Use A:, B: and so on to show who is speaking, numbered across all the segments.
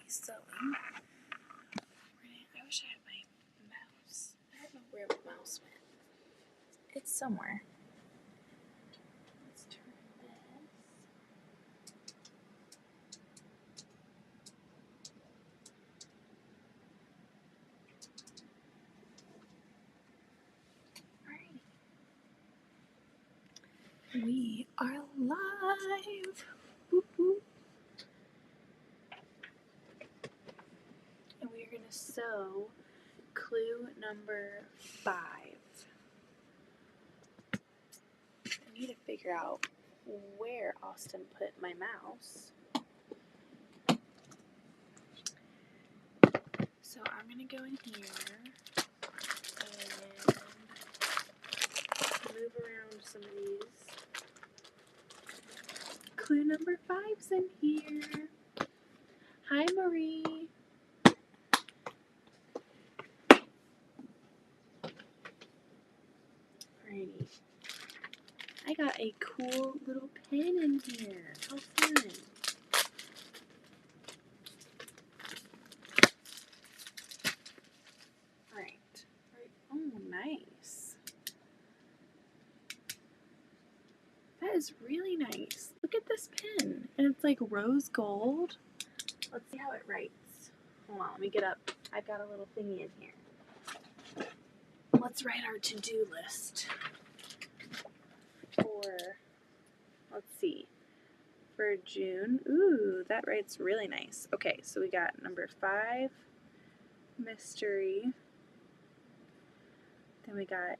A: sewing. I wish I had my mouse. I don't know where my mouse went. It's somewhere. Let's turn this. Alrighty. We are live. Woo-hoo. And we are going to sew clue number 5. I need to figure out where Austin put my mouse. So I'm going to go in here and move around some of these. Clue number 5's in here. Hi, Marie. Alrighty. I got a cool little pen in here. How fun. Alright. Oh, nice. That is really nice. Look at this pen. And it's like rose gold. Let's see how it writes. Hold on, let me get up. I've got a little thingy in here. Let's write our to-do list. Let's see, for June. Ooh, that writes really nice. Okay, so we got number 5, mystery. Then we got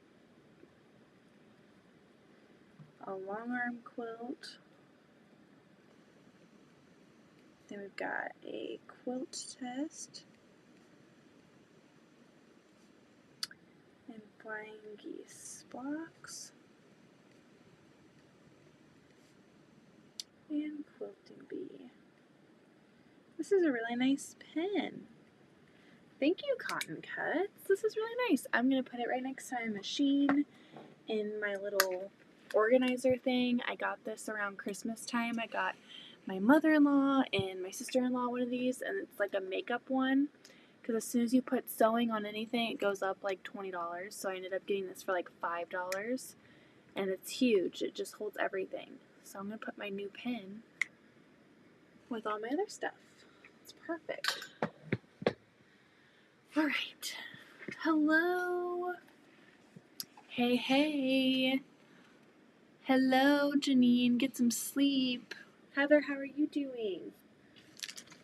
A: a long arm quilt. Then we've got a quilt test. And flying geese blocks. And quilting bee. This is a really nice pen. Thank you, Cotton Cuts. This is really nice. I'm going to put it right next to my machine in my little organizer thing. I got this around Christmas time. I got my mother-in-law and my sister-in-law one of these, and it's like a makeup one. Because as soon as you put sewing on anything, it goes up like $20. So I ended up getting this for like $5. And it's huge. It just holds everything. So I'm going to put my new pen with all my other stuff. It's perfect. Alright. Hello. Hey, hey. Hello, Janine. Get some sleep. Heather, how are you doing?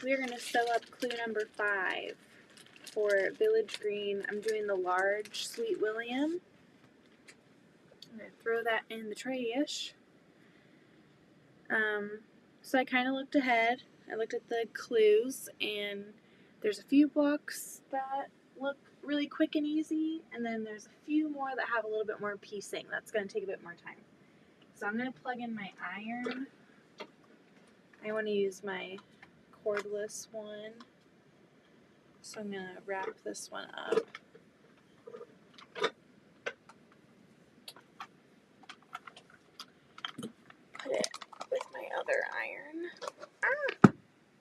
A: We're going to sew up clue number 5 for Village Green. I'm doing the large Sweet William. I'm going to throw that in the trash. So I kind of looked ahead. I looked at the clues, and there's a few blocks that look really quick and easy, and then there's a few more that have a little bit more piecing. That's going to take a bit more time. So I'm going to plug in my iron. I want to use my cordless one. So I'm going to wrap this one up. Put it with my other iron. Ah!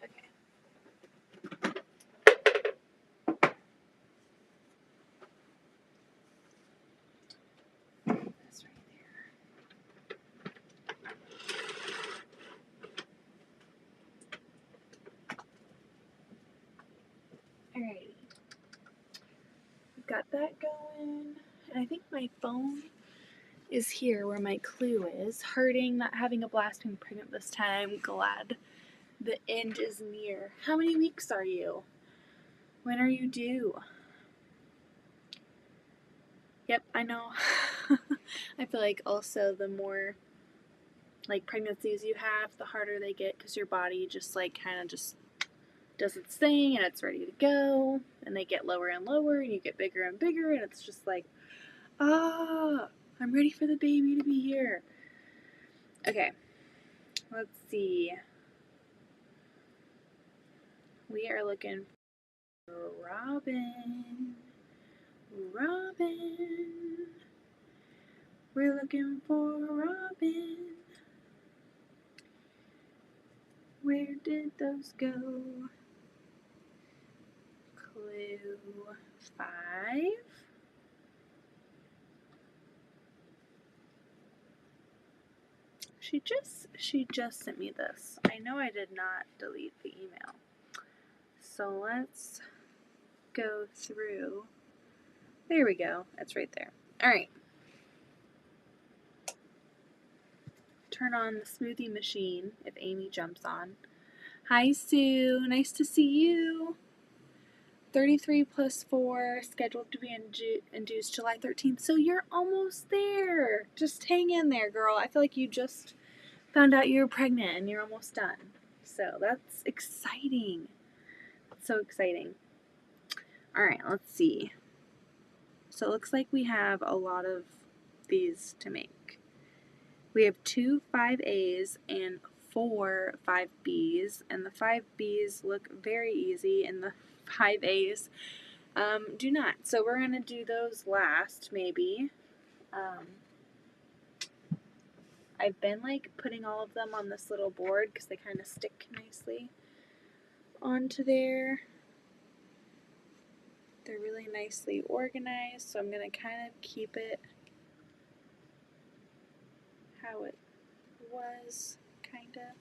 A: Okay. That's right there. Alrighty. We've got that going. And I think my phone is here where my clue is. Hurting, not having a blast, being pregnant this time. Glad the end is near. How many weeks are you? When are you due? Yep, I know. I feel like also the more like pregnancies you have, the harder they get because your body just like kind of just does its thing and it's ready to go, and they get lower and lower and you get bigger and bigger, and it's just like, I'm ready for the baby to be here. Okay, let's see. We are looking for Robin. Robin. We're looking for Robin. Where did those go? glue 5. She just sent me this. I know I did not delete the email. So let's go through. There we go. It's right there. All right. Turn on the smoothie machine if Amy jumps on. Hi, Sue. Nice to see you. 33 plus 4, scheduled to be induced July 13th. So you're almost there. Just hang in there, girl. I feel like you just found out you were pregnant and you're almost done. So that's exciting. So exciting. All right, let's see. So it looks like we have a lot of these to make. We have 2 5As and 4 5Bs, and the 5Bs look very easy, and the 5As do not. So we're going to do those last, maybe. I've been like putting all of them on this little board because they kind of stick nicely onto there. They're really nicely organized, so I'm going to kind of keep it how it was, kind of.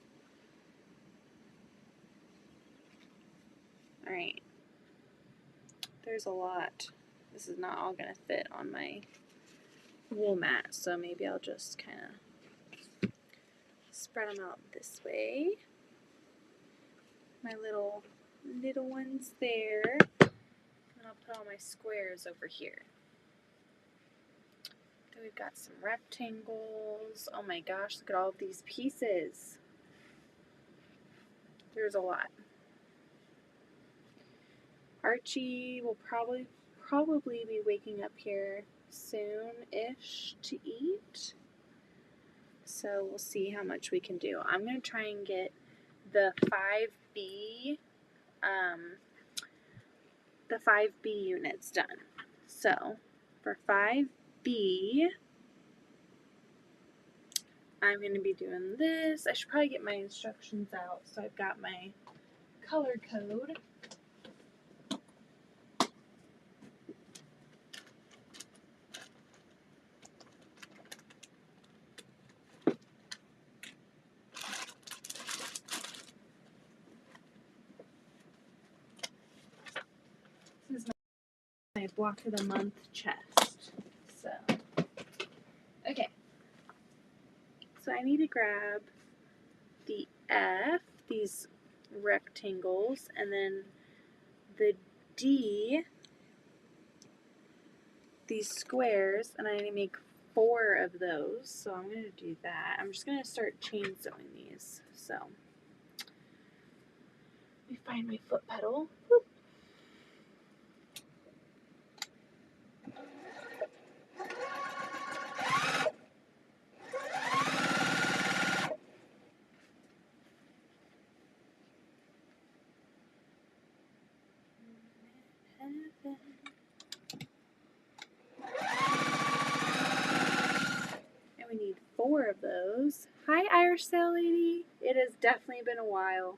A: Alright, there's a lot. This is not all going to fit on my wool mat, so maybe I'll just kind of spread them out this way. My little ones there. And I'll put all my squares over here. Then we've got some rectangles. Oh my gosh, look at all of these pieces. There's a lot. Archie will probably be waking up here soon-ish to eat. So we'll see how much we can do. I'm going to try and get the 5B units done. So for 5B, I'm going to be doing this. I should probably get my instructions out. So I've got my color code. This is my block of the month chest. So, okay. So I need to grab the F, these rectangles, and then the D, these squares, and I need to make 4 of those. So I'm going to do that. I'm just going to start chain sewing these. So let me find my foot pedal. Whoop. And we need 4 of those. Hi, Irish Sail Lady. It has definitely been a while.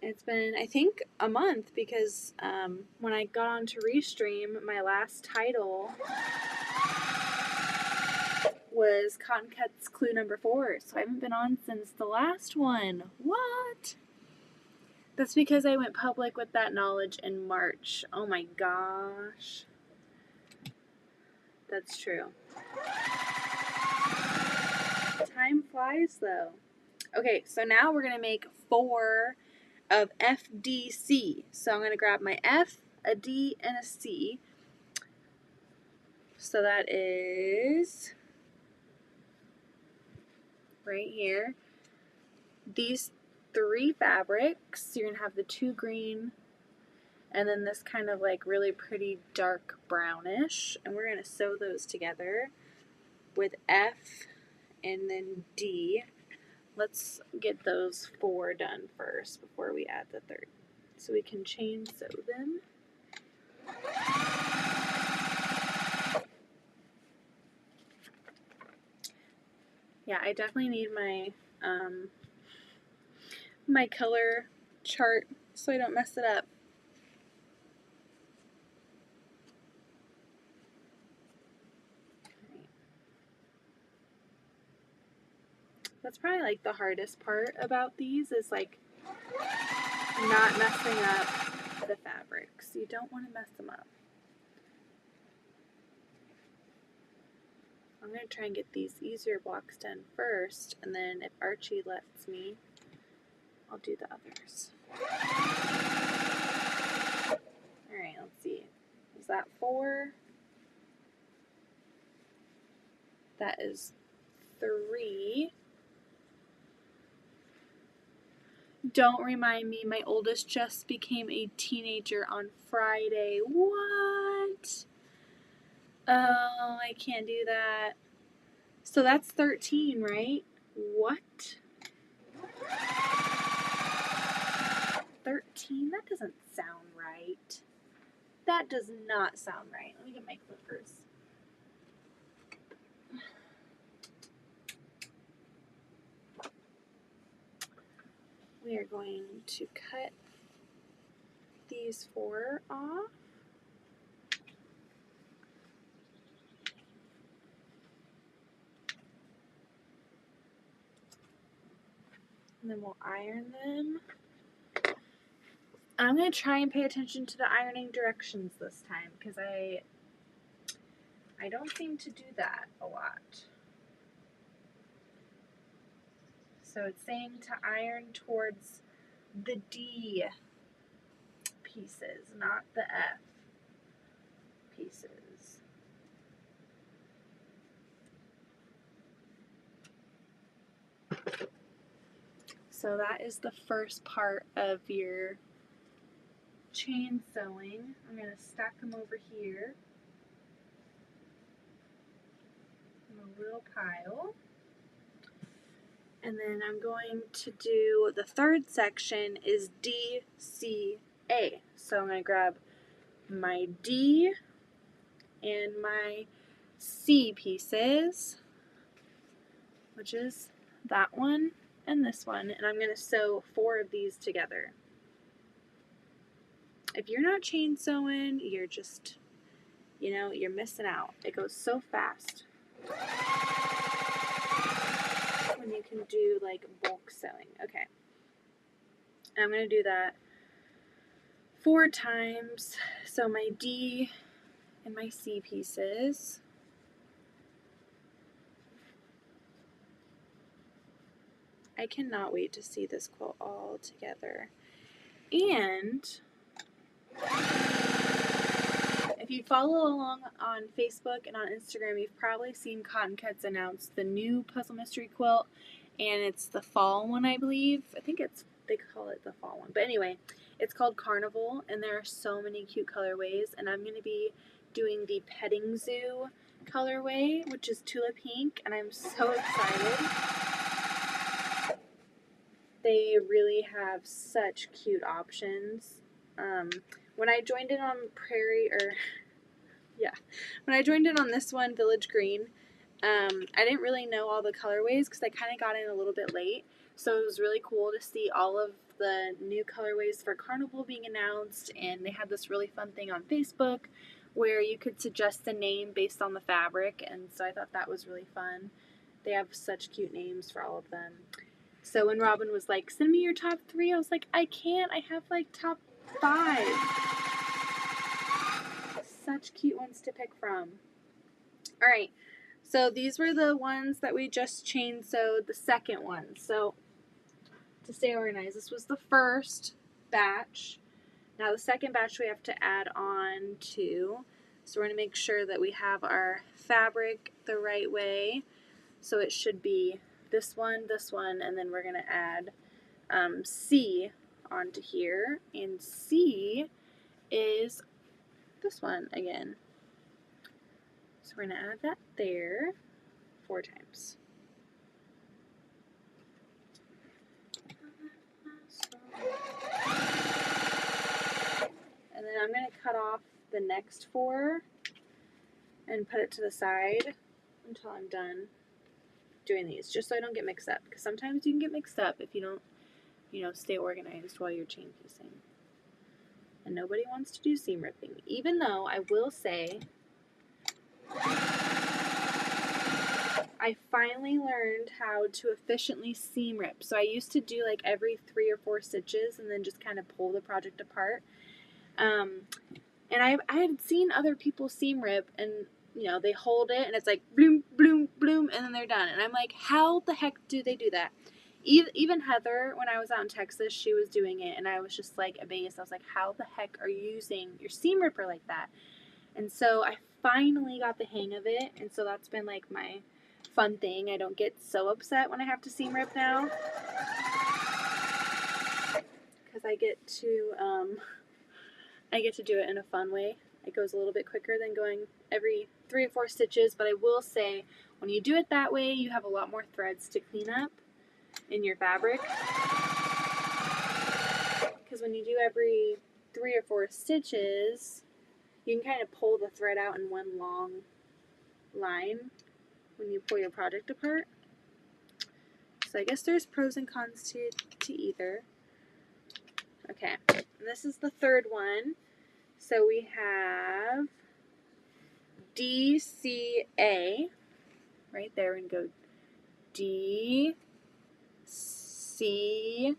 A: It's been, I think, a month because when I got on to Restream, my last title was Cotton Cuts Clue number 4. So I haven't been on since the last one. What? That's because I went public with that knowledge in March. Oh my gosh. That's true. Time flies though. Okay, so now we're going to make 4 of FDC. So I'm going to grab my F, a D, and a C. So that is right here. These 3 fabrics, you're going to have the 2 green and then this kind of like really pretty dark brownish. And we're going to sew those together with F and then D. Let's get those 4 done first before we add the 3rd. So we can chain sew them. Yeah, I definitely need my my color chart so I don't mess it up. That's probably like the hardest part about these is like not messing up the fabrics. You don't want to mess them up. I'm going to try and get these easier blocks done first, and then if Archie lets me, I'll do the others. Alright, let's see. Is that 4? That is 3. Don't remind me, my oldest just became a teenager on Friday. What? Oh, I can't do that. So that's 13, right? What? 13? That doesn't sound right. That does not sound right. Let me get my clippers. We are going to cut these 4 off. And then we'll iron them. I'm going to try and pay attention to the ironing directions this time because I don't seem to do that a lot. So it's saying to iron towards the D pieces, not the F pieces. So that is the first part of your chain sewing. I'm going to stack them over here in a little pile. And then I'm going to do the third section is D, C, A. So I'm going to grab my D and my C pieces, which is that one and this one, and I'm going to sew 4 of these together. If you're not chain sewing, you're just, you're missing out. It goes so fast when you can do like bulk sewing. Okay. I'm going to do that 4 times. So my D and my C pieces. I cannot wait to see this quilt all together. And if you follow along on Facebook and on Instagram, you've probably seen Cotton Cuts announce the new Puzzle Mystery quilt, and it's the fall one, I believe. I think they call it the fall one. But anyway, it's called Carnival, and there are so many cute colorways, and I'm going to be doing the Petting Zoo colorway, which is Tulip Pink, and I'm so excited. They really have such cute options. When I joined in on when I joined in on this one, Village Green, I didn't really know all the colorways because I kind of got in a little bit late. So it was really cool to see all of the new colorways for Carnival being announced, and they had this really fun thing on Facebook where you could suggest a name based on the fabric, and so I thought that was really fun. They have such cute names for all of them. So when Robin was like, send me your top 3, I was like, I can't. I have like top 5. Such cute ones to pick from. Alright, so these were the ones that we just chain sewed, the second one. So to stay organized, this was the first batch. Now the second batch we have to add on to. So we're going to make sure that we have our fabric the right way. So it should be this one, and then we're going to add C onto here, and C is this one again. So we're going to add that there 4 times. And then I'm going to cut off the next 4 and put it to the side until I'm done doing these, just so I don't get mixed up, because sometimes you can get mixed up if you don't stay organized while you're chain piecing. And nobody wants to do seam ripping, even though I will say I finally learned how to efficiently seam rip. So I used to do like every 3 or 4 stitches and then just kind of pull the project apart. And I had seen other people seam rip, and you know, they hold it and it's like bloom, bloom, bloom, and then they're done. And I'm like, how the heck do they do that? Even Heather, when I was out in Texas, she was doing it, and I was just like amazed. I was like, how the heck are you using your seam ripper like that? And so I finally got the hang of it, and so that's been like my fun thing. I don't get so upset when I have to seam rip now, because I get to do it in a fun way. It goes a little bit quicker than going every 3 or 4 stitches, but I will say when you do it that way, you have a lot more threads to clean up in your fabric. Because when you do every 3 or 4 stitches, you can kind of pull the thread out in one long line when you pull your project apart. So I guess there's pros and cons to either. Okay, and this is the third one. So we have DCA, right there. We can go D, C,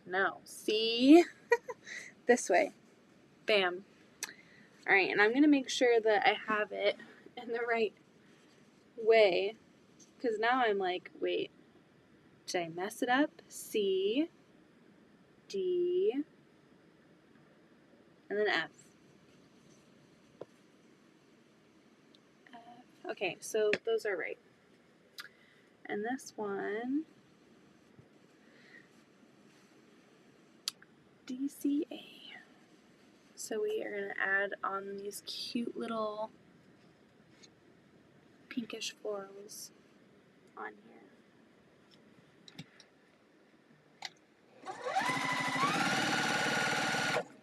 A: no, C, this way. Bam. All right, and I'm going to make sure that I have it in the right way, because now I'm like, wait, did I mess it up? C, D, and then F. Okay, so those are right. And this one, DCA. So we are going to add on these cute little pinkish florals on here.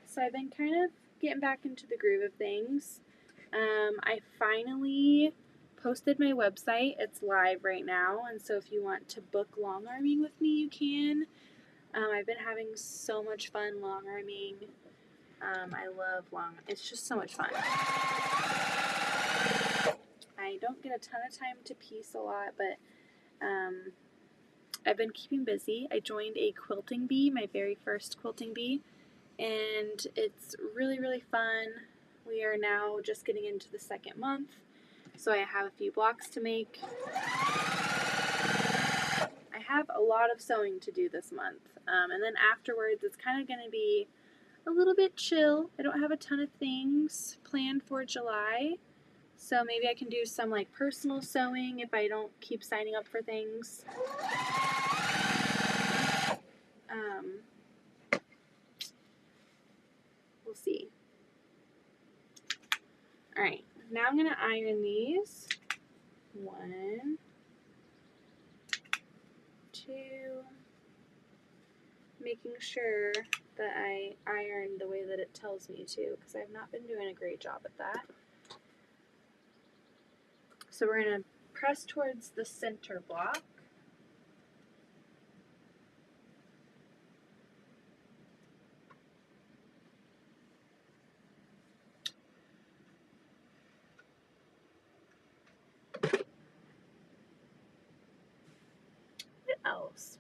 A: So I've been kind of getting back into the groove of things. I finally posted my website. It's live right now, and so if you want to book long arming with me, you can. I've been having so much fun long arming. I love long. It's just so much fun. I don't get a ton of time to piece a lot, but I've been keeping busy. I joined a quilting bee, my very first quilting bee, and it's really, really fun. We are now just getting into the second month, so I have a few blocks to make. I have a lot of sewing to do this month, and then afterwards it's kind of going to be a little bit chill. I don't have a ton of things planned for July, so maybe I can do some like personal sewing if I don't keep signing up for things. We'll see. Alright, now I'm going to iron these. 1, 2, making sure that I iron the way that it tells me to, because I've not been doing a great job at that. So we're going to press towards the center block.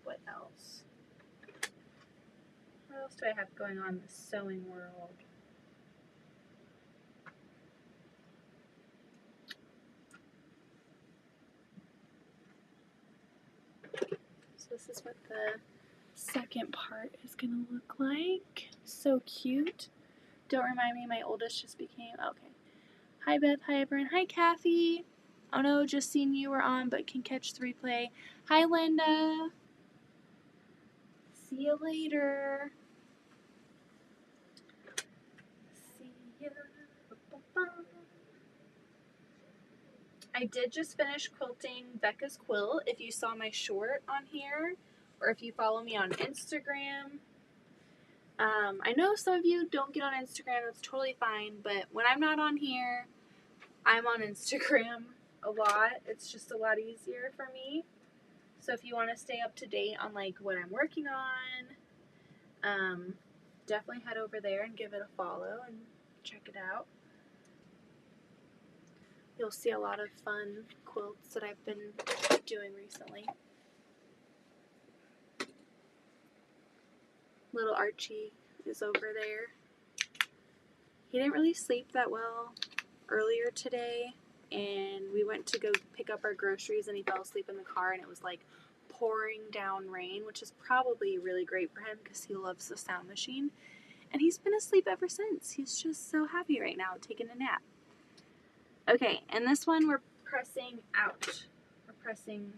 A: What else? What else do I have going on in the sewing world? So this is what the second part is going to look like. So cute. Don't remind me, my oldest just became, okay. Hi Beth, hi Eberyn, hi Kathy. Oh no, just seen you were on but can catch the replay. Hi Linda. See you later. See ya. I did just finish quilting Becca's quilt. If you saw my short on here, or if you follow me on Instagram. I know some of you don't get on Instagram, that's totally fine, but when I'm not on here, I'm on Instagram a lot. It's just a lot easier for me. So if you want to stay up to date on like what I'm working on, definitely head over there and give it a follow and check it out. You'll see a lot of fun quilts that I've been doing recently. Little Archie is over there. He didn't really sleep that well earlier today, and we went to go pick up our groceries, and he fell asleep in the car, and it was like pouring down rain, which is probably really great for him because he loves the sound machine. And he's been asleep ever since. He's just so happy right now, taking a nap. Okay, and this one we're pressing out. We're pressing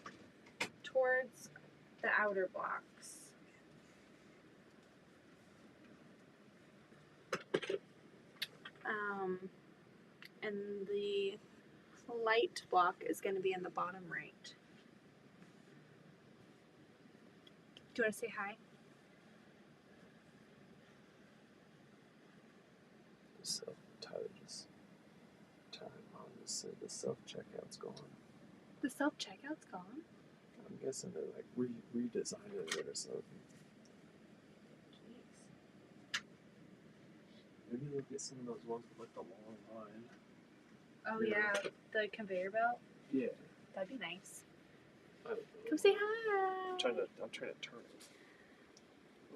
A: towards the outer blocks. And the light block is going to be in the bottom right. Do you want to say hi?
B: So Tyler just turned on and said the self-checkout's gone.
A: The self-checkout's gone?
B: I'm guessing they're like redesigning it or something.
A: Jeez.
B: Maybe they'll get some of those ones with like the long line.
A: Oh yeah, the conveyor belt?
B: Yeah.
A: That'd be nice.
B: I don't know.
A: Come say hi.
B: I'm trying to turn it.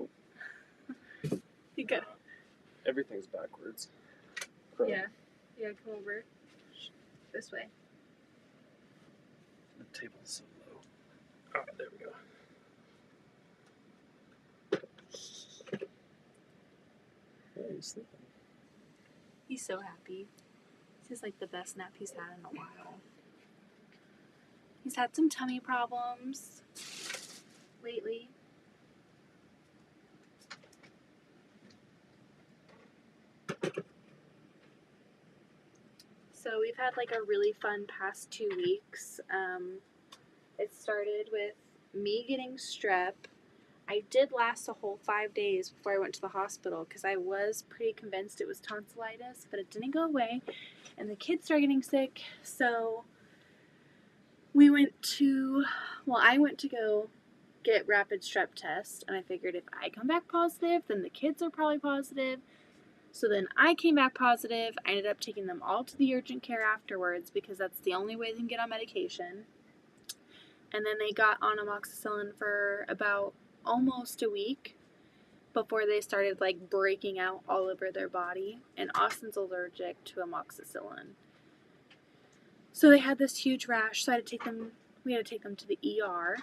B: Oh.
A: You good?
B: Everything's backwards.
A: Yeah. Yeah, come over. This way.
B: The table's so low. Ah, there we go. Yeah, he's sleeping.
A: He's so happy. This is like the best nap he's had in a while. He's had some tummy problems lately. So we've had like a really fun past 2 weeks. It started with me getting strep. I did last a whole 5 days before I went to the hospital because I was pretty convinced it was tonsillitis, but it didn't go away. And the kids started getting sick, so I went to go get rapid strep test, and I figured if I come back positive, then the kids are probably positive. So then I came back positive. I ended up taking them all to the urgent care afterwards because that's the only way they can get on medication. And then they got on amoxicillin for about almost a week before they started like breaking out all over their body. And Austin's allergic to amoxicillin. So they had this huge rash, so we had to take them to the ER.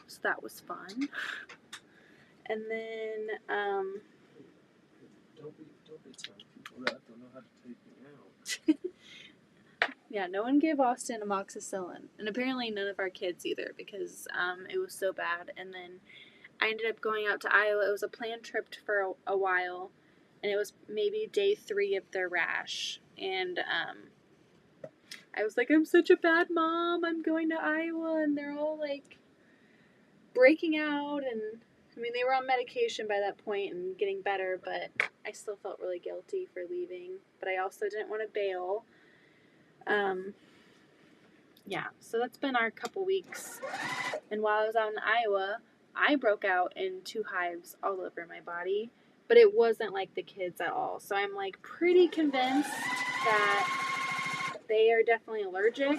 A: So that was fun. And then
B: Don't be telling people that don't know how to take me out.
A: yeah, no one gave Austin amoxicillin, and apparently none of our kids either because it was so bad. And then I ended up going out to Iowa. It was a planned trip for a while, and it was maybe day 3 of their rash. And I was like, I'm such a bad mom. I'm going to Iowa, and they're all like breaking out. And I mean, they were on medication by that point and getting better, but I still felt really guilty for leaving. But I also didn't want to bail. Yeah, so that's been our couple weeks. And while I was out in Iowa, I broke out in 2 hives all over my body, but it wasn't like the kids at all. So I'm like pretty convinced that they are definitely allergic.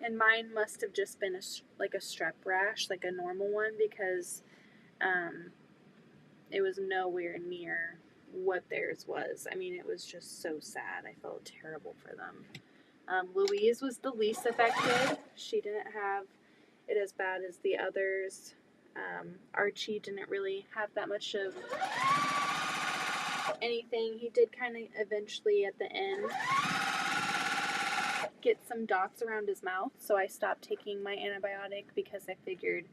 A: And mine must have just been like a strep rash, like a normal one, because it was nowhere near what theirs was. I mean, it was just so sad. I felt terrible for them. Louise was the least affected. She didn't have it as bad as the others. Archie didn't really have that much of anything. He did kind of eventually at the end get some dots around his mouth, so I stopped taking my antibiotic because I figured,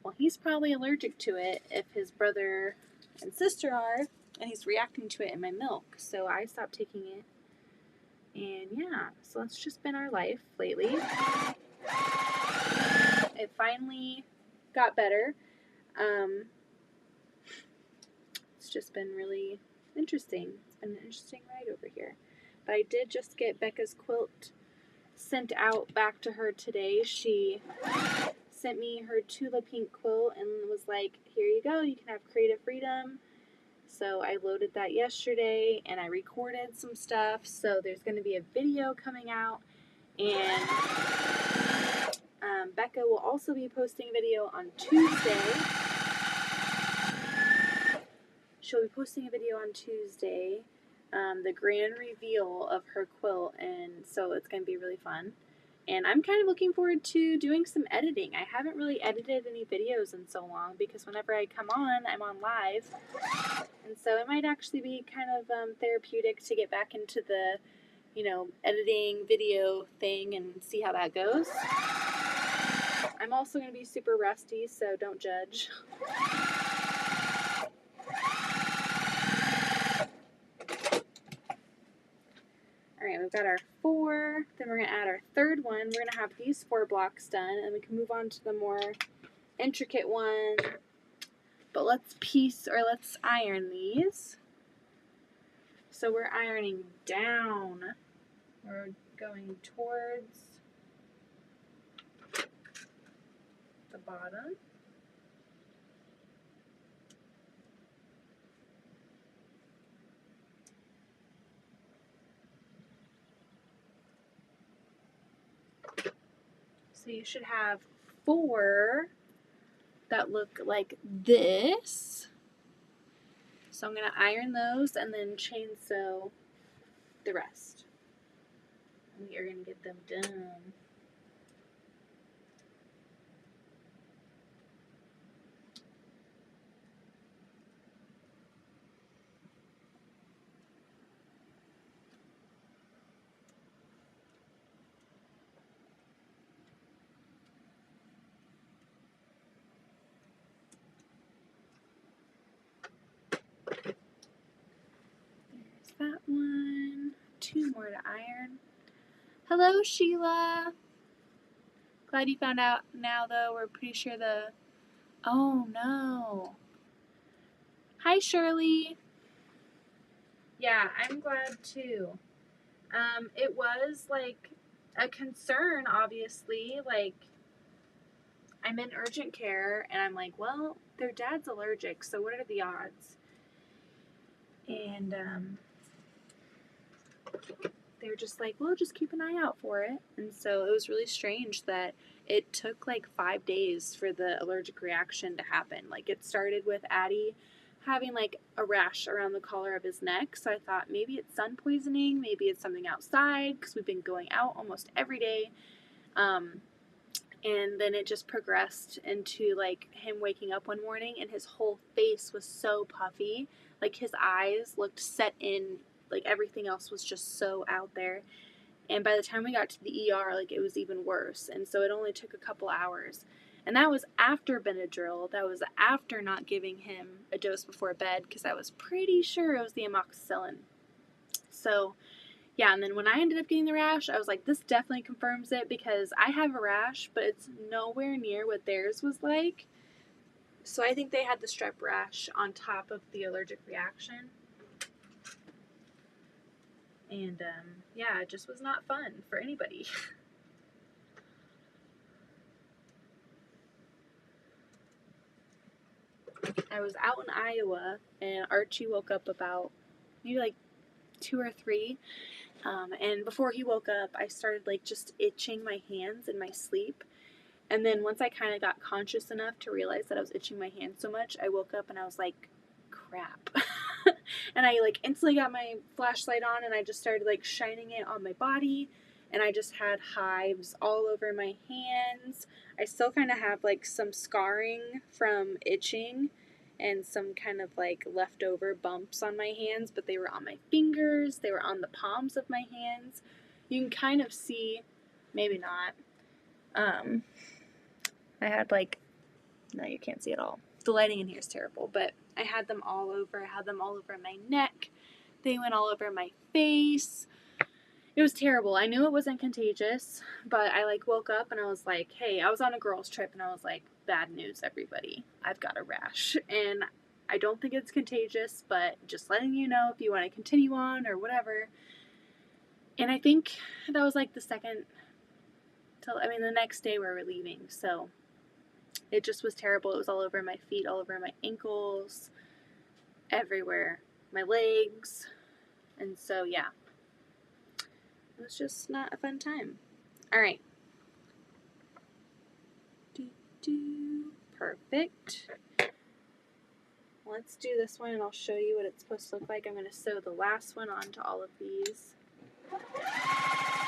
A: well, he's probably allergic to it if his brother and sister are, and he's reacting to it in my milk. So I stopped taking it. And yeah, so that's just been our life lately. It finally got better. It's just been really interesting. It's been an interesting ride over here. But I did just get Becca's quilt sent out back to her today. She sent me her Tula Pink quilt and was like, here you go, you can have creative freedom. So I loaded that yesterday and I recorded some stuff. So there's going to be a video coming out, and Becca will also be posting a video on Tuesday. She'll be posting a video on Tuesday, the grand reveal of her quilt, and so it's going to be really fun. And I'm kind of looking forward to doing some editing. I haven't really edited any videos in so long because whenever I come on, I'm on live. And so it might actually be kind of therapeutic to get back into the, editing video thing and see how that goes. I'm also going to be super rusty, so don't judge. Alright, we've got our 4, then we're going to add our third one. We're going to have these 4 blocks done, and we can move on to the more intricate one. But let's iron these. So we're ironing down. We're going towards the bottom. So you should have 4 that look like this. So I'm going to iron those and then chain sew the rest. And we are going to get them done. There's that one. 2 more to iron. Hello, Sheila. Glad you found out now, though. We're pretty sure Oh, no. Hi, Shirley. Yeah, I'm glad, too. It was, a concern, obviously. I'm in urgent care, and I'm like, well, their dad's allergic, so what are the odds? And, they were just like, well, just keep an eye out for it. And so it was really strange that it took 5 days for the allergic reaction to happen. It started with Addie having a rash around the collar of his neck. So I thought maybe it's sun poisoning, maybe it's something outside because we've been going out almost every day. And then it just progressed into him waking up one morning and his whole face was so puffy. His eyes looked set in. Everything else was just so out there. And by the time we got to the ER, it was even worse. And so it only took a couple hours. And that was after Benadryl. That was after not giving him a dose before bed because I was pretty sure it was the amoxicillin. So, yeah, and then when I ended up getting the rash, I was like, this definitely confirms it because I have a rash, but it's nowhere near what theirs was like. So I think they had the strep rash on top of the allergic reaction. And, yeah, it just was not fun for anybody. I was out in Iowa, and Archie woke up about maybe 2 or 3. And before he woke up, I started just itching my hands in my sleep. And then once I kind of got conscious enough to realize that I was itching my hands so much, I woke up and I was like, crap. And I instantly got my flashlight on and I just started shining it on my body, and I just had hives all over my hands. I still kind of have some scarring from itching and some kind of leftover bumps on my hands, but they were on my fingers, they were on the palms of my hands. You can kind of see, maybe not. I had no, you can't see at all. The lighting in here is terrible, but I had them all over. I had them all over my neck. They went all over my face. It was terrible. I knew it wasn't contagious, but I woke up and I was like, hey, I was on a girls trip and I was like, bad news, everybody. I've got a rash. And I don't think it's contagious, but just letting you know if you want to continue on or whatever. And I think that was the next day we were leaving. So it just was terrible. It was all over my feet, all over my ankles. everywhere. My legs. And so, yeah. It was just not a fun time. Alright. Perfect. Let's do this one and I'll show you what it's supposed to look like. I'm going to sew the last one onto all of these.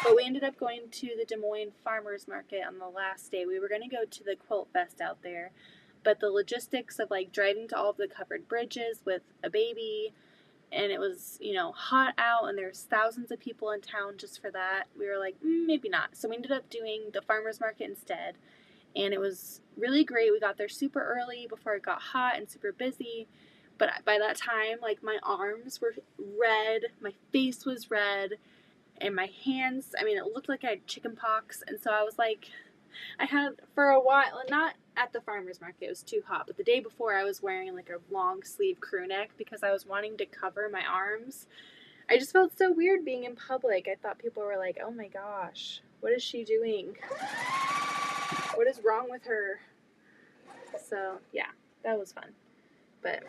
A: But we ended up going to the Des Moines Farmers Market on the last day. We were going to go to the Quilt Fest out there, but the logistics of like driving to all of the covered bridges with a baby, and it was, you know, hot out and there's thousands of people in town just for that. We were like, maybe not. So we ended up doing the farmers market instead, and it was really great. We got there super early before it got hot and super busy, but by that time, like, my arms were red, my face was red, and my hands, I mean, it looked like I had chicken pox. And so I was like, I had for a while, not at the farmer's market, it was too hot, but the day before I was wearing like a long sleeve crew neck because I was wanting to cover my arms. I just felt so weird being in public. I thought people were like, oh my gosh, what is she doing? What is wrong with her? So yeah, that was fun. But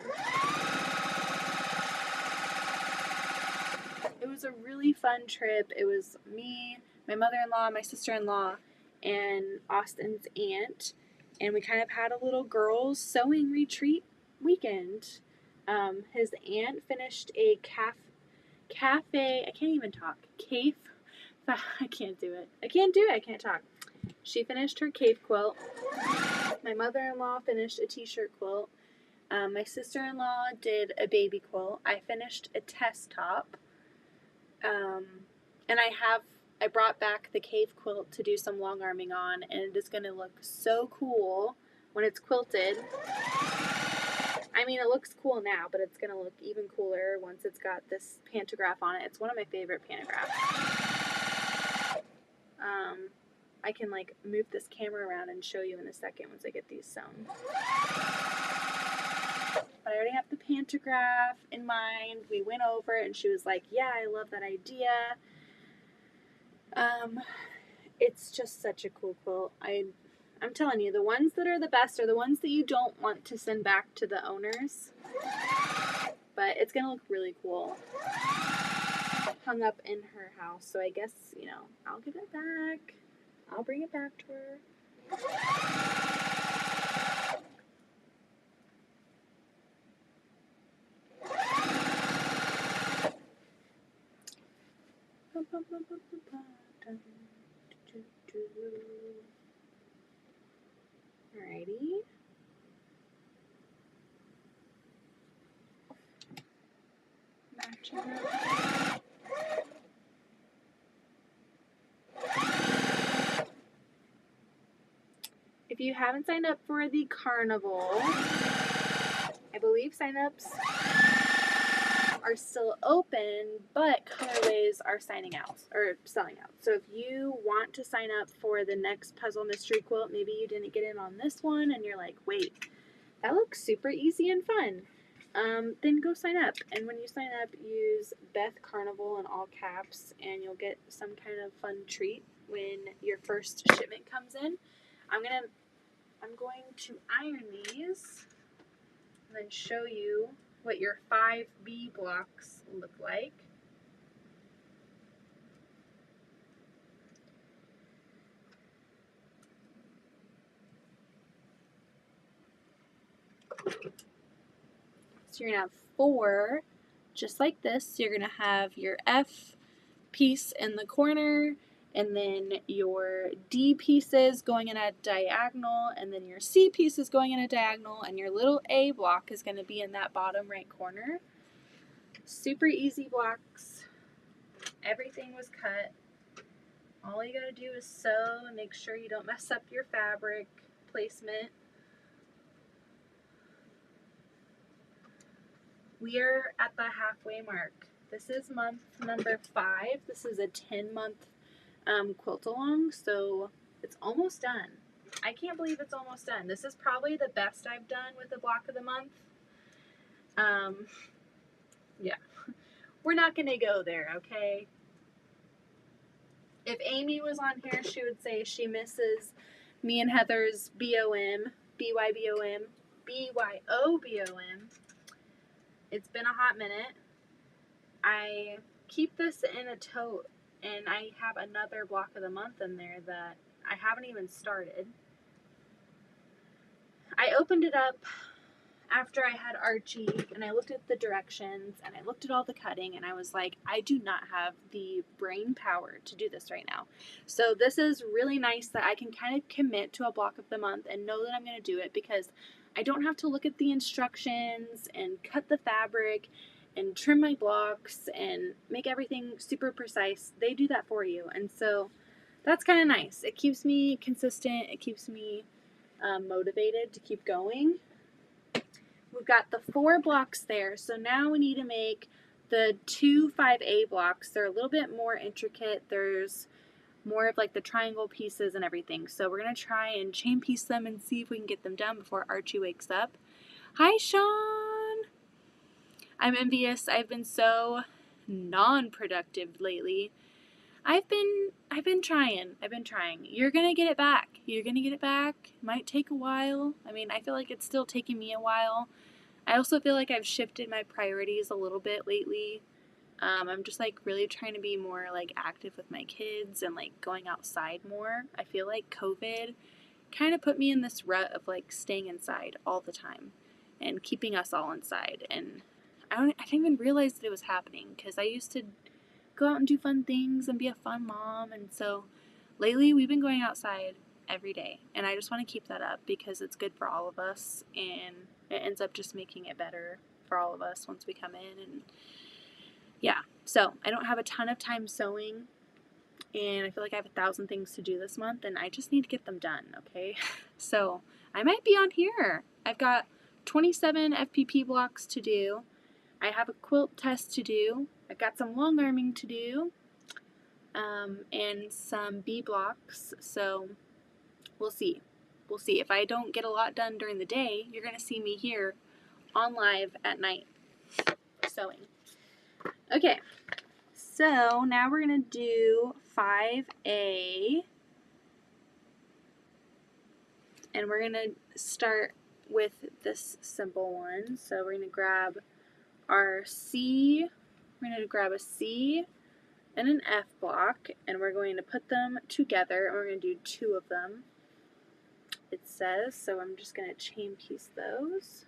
A: it was a really fun trip. It was me, my mother-in-law, my sister-in-law, and Austin's aunt. And we kind of had a little girls' sewing retreat weekend. His aunt finished a cafe, I can't even talk, cave, I can't do it. I can't talk. She finished her cave quilt. My mother-in-law finished a t-shirt quilt. My sister-in-law did a baby quilt. I finished a test top. And I brought back the cave quilt to do some long arming on, and it is going to look so cool when it's quilted. I mean, it looks cool now, but it's going to look even cooler once it's got this pantograph on it. It's one of my favorite pantographs. I can like move this camera around and show you in a second once I get these sewn. But I already have the pantograph in mind. We went over it and she was like, yeah, I love that idea. It's just such a cool quilt. I'm telling you, the ones that are the best are the ones that you don't want to send back to the owners. But it's going to look really cool. Hung up in her house, so I guess, you know, I'll give it back. I'll bring it back to her. Alrighty. Matching up. If you haven't signed up for the carnival, I believe sign-ups are still open, but colorways are selling out. So if you want to sign up for the next puzzle mystery quilt, maybe you didn't get in on this one and you're like, wait, that looks super easy and fun, then go sign up. And when you sign up, use Beth Carnival in all caps, and you'll get some kind of fun treat when your first shipment comes in. I'm going to iron these and then show you what your 5B blocks look like. So you're going to have 4 just like this. So you're going to have your F piece in the corner, and then your D pieces going in a diagonal, and then your C pieces going in a diagonal, and your little A block is going to be in that bottom right corner. Super easy blocks. Everything was cut. All you got to do is sew and make sure you don't mess up your fabric placement. We are at the halfway mark. This is month number 5. This is a 10-month quilt along, so it's almost done. I can't believe it's almost done. This is probably the best I've done with the block of the month. Yeah, we're not going to go there, okay? If Amy was on here, she would say she misses me and Heather's BYBOM. It's been a hot minute. I keep this in a tote, and I have another block of the month in there that I haven't even started. I opened it up after I had Archie, and I looked at the directions, and I looked at all the cutting, and I was like, I do not have the brain power to do this right now. So this is really nice that I can kind of commit to a block of the month and know that I'm going to do it, because I don't have to look at the instructions and cut the fabric and trim my blocks and make everything super precise. They do that for you, and so that's kind of nice. It keeps me consistent. It keeps me motivated to keep going. We've got the 4 blocks there, so now we need to make the 2 5A blocks. They're a little bit more intricate. There's more of like the triangle pieces and everything. So we're going to try and chain piece them and see if we can get them done before Archie wakes up. Hi, Sean! I'm envious. I've been so non-productive lately. I've been trying. You're gonna get it back. It might take a while. I mean, I feel like it's still taking me a while. I also feel like I've shifted my priorities a little bit lately. I'm just like really trying to be more like active with my kids and like going outside more. I feel like COVID kind of put me in this rut of like staying inside all the time and keeping us all inside. And I didn't even realize that it was happening, because I used to go out and do fun things and be a fun mom. And so lately we've been going outside every day, and I just want to keep that up because it's good for all of us, and it ends up just making it better for all of us once we come in. And yeah, so I don't have a ton of time sewing, and I feel like I have 1,000 things to do this month, and I just need to get them done, okay? So I might be on here. I've got 27 FPP blocks to do. I have a quilt test to do. I've got some long arming to do, and some B blocks. So we'll see. We'll see. If I don't get a lot done during the day, you're going to see me here on live at night sewing. Okay, so now we're going to do 5A. And we're going to start with this simple one. So we're going to grab our C. We're going to grab a C and an F block, and we're going to put them together, and we're going to do 2 of them, it says. So I'm just going to chain piece those.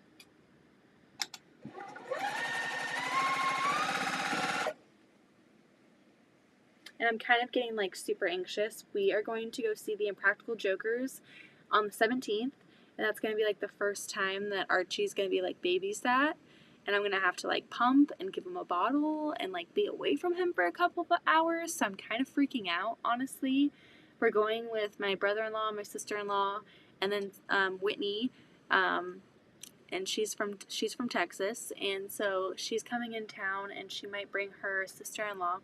A: And I'm kind of getting like super anxious. We are going to go see the Impractical Jokers on the 17th, and that's going to be like the first time that Archie's going to be like babysat. And I'm going to have to like pump and give him a bottle and like be away from him for a couple of hours. So I'm kind of freaking out, honestly. We're going with my brother-in-law, my sister-in-law, and then Whitney. And she's from Texas. And so she's coming in town, and she might bring her sister-in-law.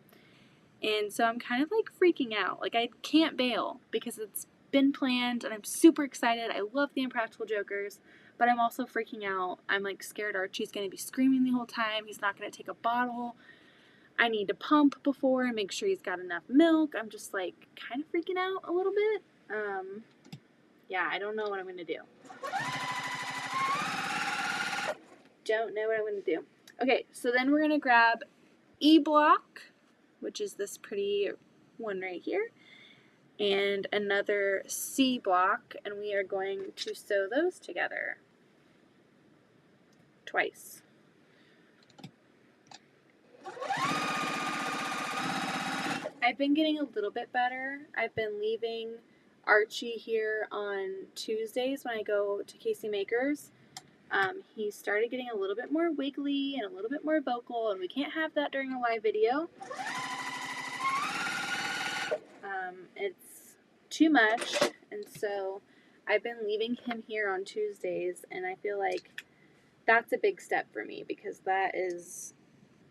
A: And so I'm kind of like freaking out. Like I can't bail because it's been planned and I'm super excited. I love the Impractical Jokers, but I'm also freaking out. I'm like scared Archie's going to be screaming the whole time. He's not going to take a bottle. I need to pump before and make sure he's got enough milk. I'm just like kind of freaking out a little bit. Yeah, I don't know what I'm going to do. Don't know what I'm going to do. Okay, so then we're going to grab E block, which is this pretty one right here, and another C block, and we are going to sew those together twice. I've been getting a little bit better. I've been leaving Archie here on Tuesdays when I go to Casey Makers. He started getting a little bit more wiggly and a little bit more vocal, and we can't have that during a live video. It's too much, and so I've been leaving him here on Tuesdays, and I feel like that's a big step for me because that is,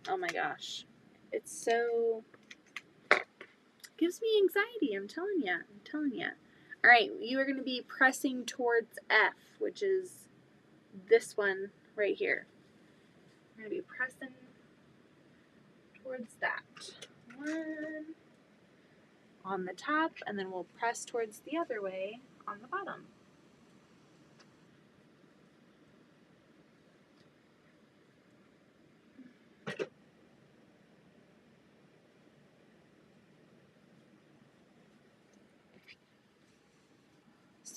A: oh my gosh, it's so, gives me anxiety, I'm telling you. All right, you are going to be pressing towards F, which is this one right here. We're going to be pressing towards that one on the top, and then we'll press towards the other way on the bottom.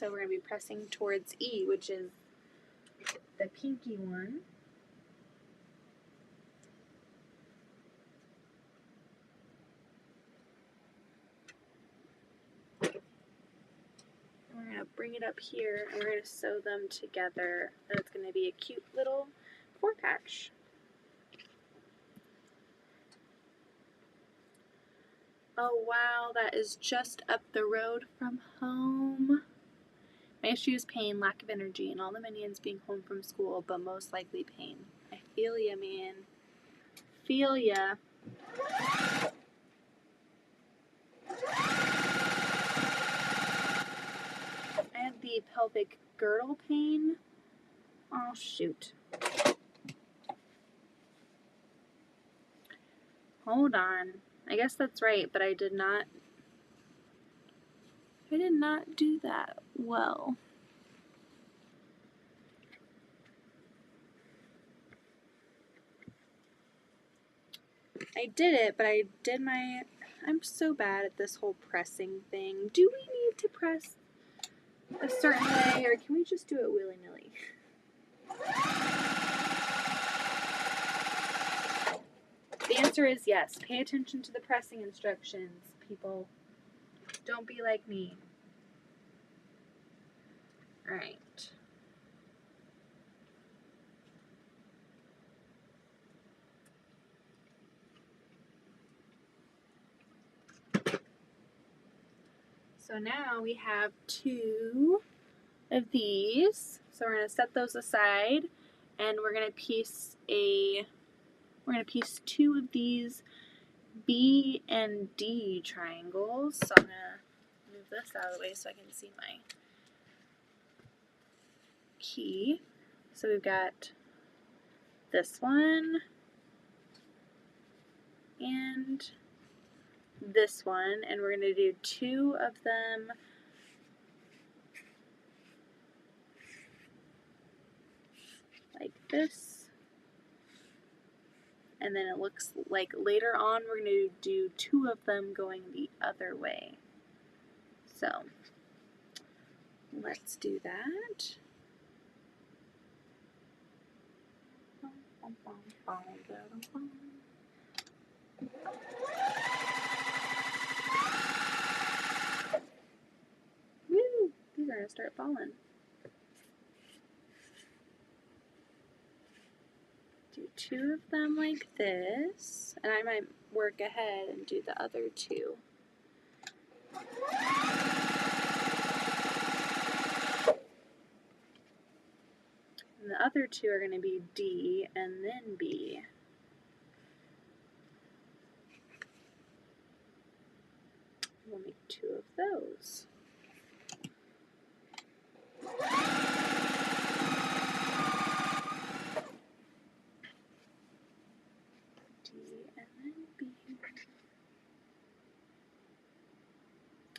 A: So we're going to be pressing towards E, which is the pinky one. We're going to bring it up here and we're going to sew them together, and it's going to be a cute little 4-patch. Oh wow, that is just up the road from home. My issue is pain, lack of energy, and all the minions being home from school, but most likely pain. I feel ya, man. Feel ya. I have the pelvic girdle pain. Oh shoot. Hold on. I guess that's right, but I did not do that well. I did it, but I'm so bad at this whole pressing thing. Do we need to press a certain way, or can we just do it willy-nilly? The answer is yes. Pay attention to the pressing instructions, people. Don't be like me. Alright. So now we have 2 of these. So we're going to set those aside, and we're going to piece 2 of these B and D triangles. So I'm going to move this out of the way so I can see my key. So we've got this one and this one, and we're going to do 2 of them like this, and then it looks like later on we're going to do 2 of them going the other way. So let's do that. Woo! These are going to start falling. Do 2 of them like this, and I might work ahead and do the other 2. And the other 2 are going to be D and then B. We'll make 2 of those. D and then B.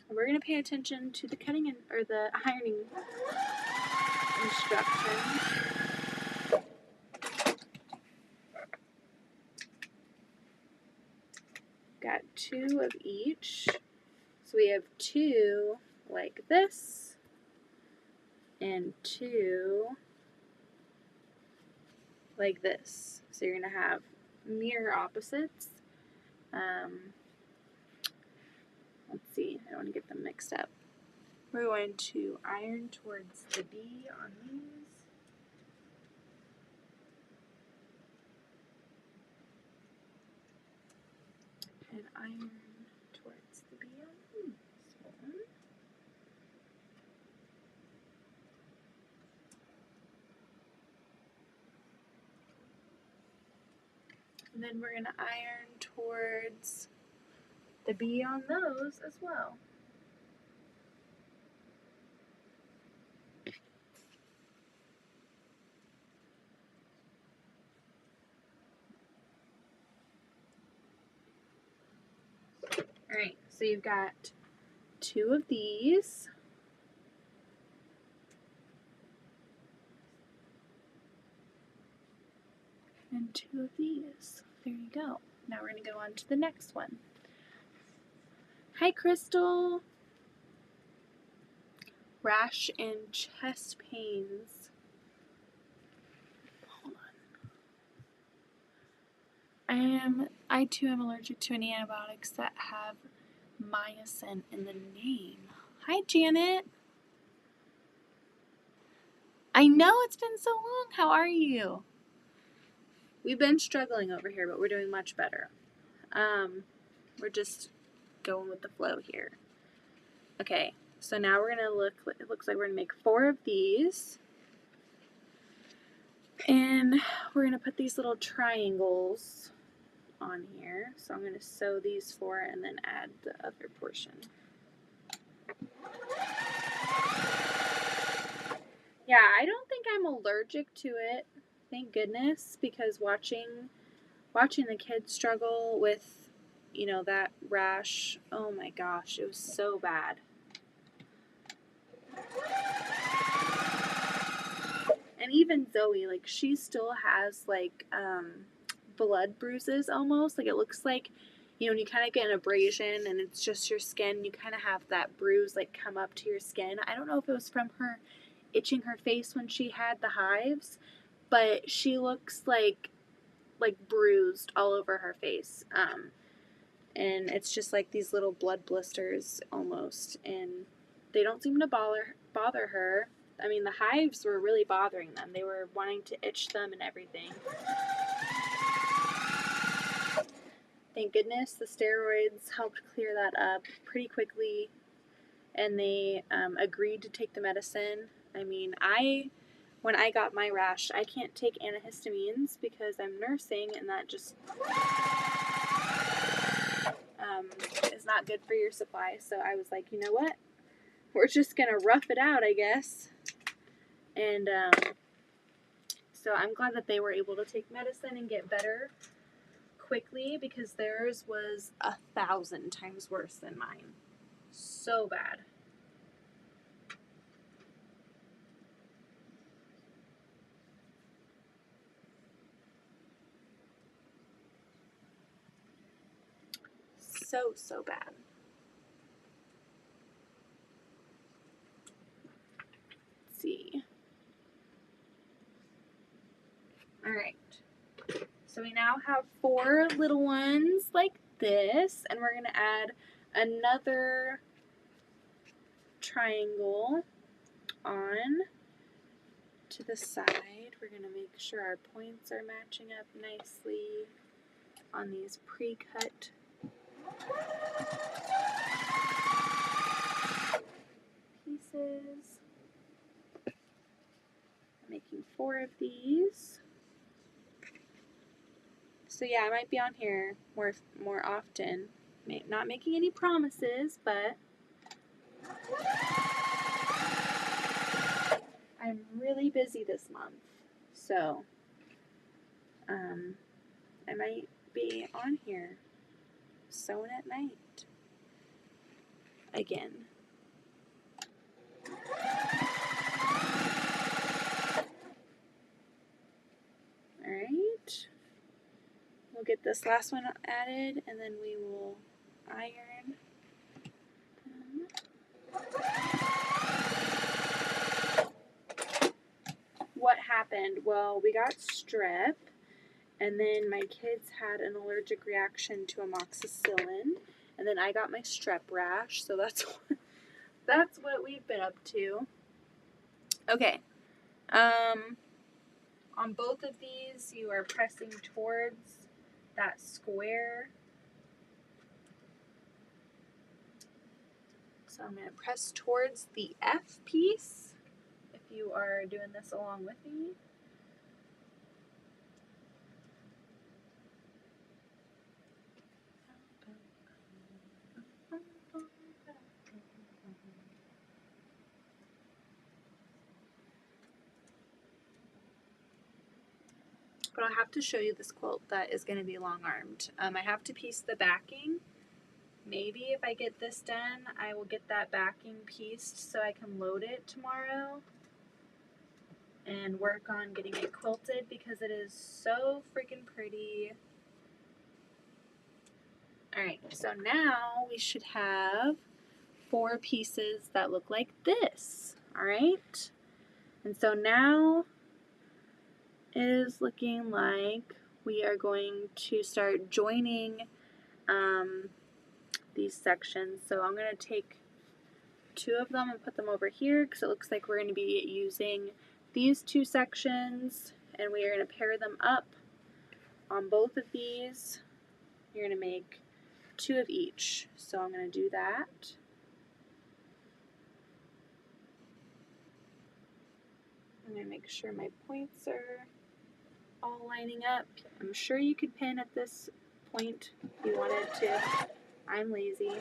A: We're going to pay attention to the cutting or the ironing instructions. Got 2 of each. So we have 2 like this and 2 like this. So you're going to have mirror opposites. Let's see, I don't want to get them mixed up. We're going to iron towards the B on these. And iron towards the B on this one. And then we're going to iron towards the B on those as well. Alright, so you've got 2 of these. And 2 of these. There you go. Now we're going to go on to the next one. Hi, Crystal. rash and chest pains. Hold on. I too am allergic to any antibiotics that have myosin in the name. Hi, Janet. I know it's been so long. How are you? We've been struggling over here, but we're doing much better. We're just going with the flow here. Okay, so now we're gonna look, it looks like we're gonna make 4 of these. And we're gonna put these little triangles on here. So I'm gonna sew these 4 and then add the other portion. Yeah, I don't think I'm allergic to it, thank goodness, because watching the kids struggle with, you know, that rash, oh my gosh, it was so bad. And even Zoe, like, she still has, like, blood bruises almost. Like, it looks like, you know, when you kind of get an abrasion and it's just your skin, you kind of have that bruise, like, come up to your skin. I don't know if it was from her itching her face when she had the hives, but she looks like bruised all over her face. And it's just like these little blood blisters almost, and they don't seem to bother her. I mean, the hives were really bothering them. They were wanting to itch them and everything. Thank goodness the steroids helped clear that up pretty quickly, and they agreed to take the medicine. I mean, when I got my rash, I can't take antihistamines because I'm nursing, and that just is not good for your supply. So I was like, you know what? We're just gonna rough it out, I guess. And so I'm glad that they were able to take medicine and get better quickly, because theirs was 1,000 times worse than mine. So bad. So bad. Let's see. Alright. So we now have 4 little ones like this, and we're going to add another triangle on to the side. We're going to make sure our points are matching up nicely on these pre-cut pieces. I'm making 4 of these. So yeah, I might be on here more often. Not making any promises, but I'm really busy this month. So I might be on here sewing at night again. Alright. We'll get this last one added, and then we will iron. What happened? Well, we got strep, and then my kids had an allergic reaction to amoxicillin, and then I got my strep rash, so that's what we've been up to. Okay. On both of these, you are pressing towards that square. So I'm going to press towards the F piece if you are doing this along with me. But I'll have to show you this quilt that is going to be long-armed. I have to piece the backing. Maybe if I get this done, I will get that backing pieced so I can load it tomorrow and work on getting it quilted, because it is so freaking pretty. Alright, so now we should have 4 pieces that look like this. All right. And so now it is looking like we are going to start joining these sections. So I'm going to take 2 of them and put them over here because it looks like we're going to be using these 2 sections, and we are going to pair them up on both of these. You're going to make 2 of each. So I'm going to do that. I'm going to make sure my points are all lining up. I'm sure you could pin at this point if you wanted to. I'm lazy.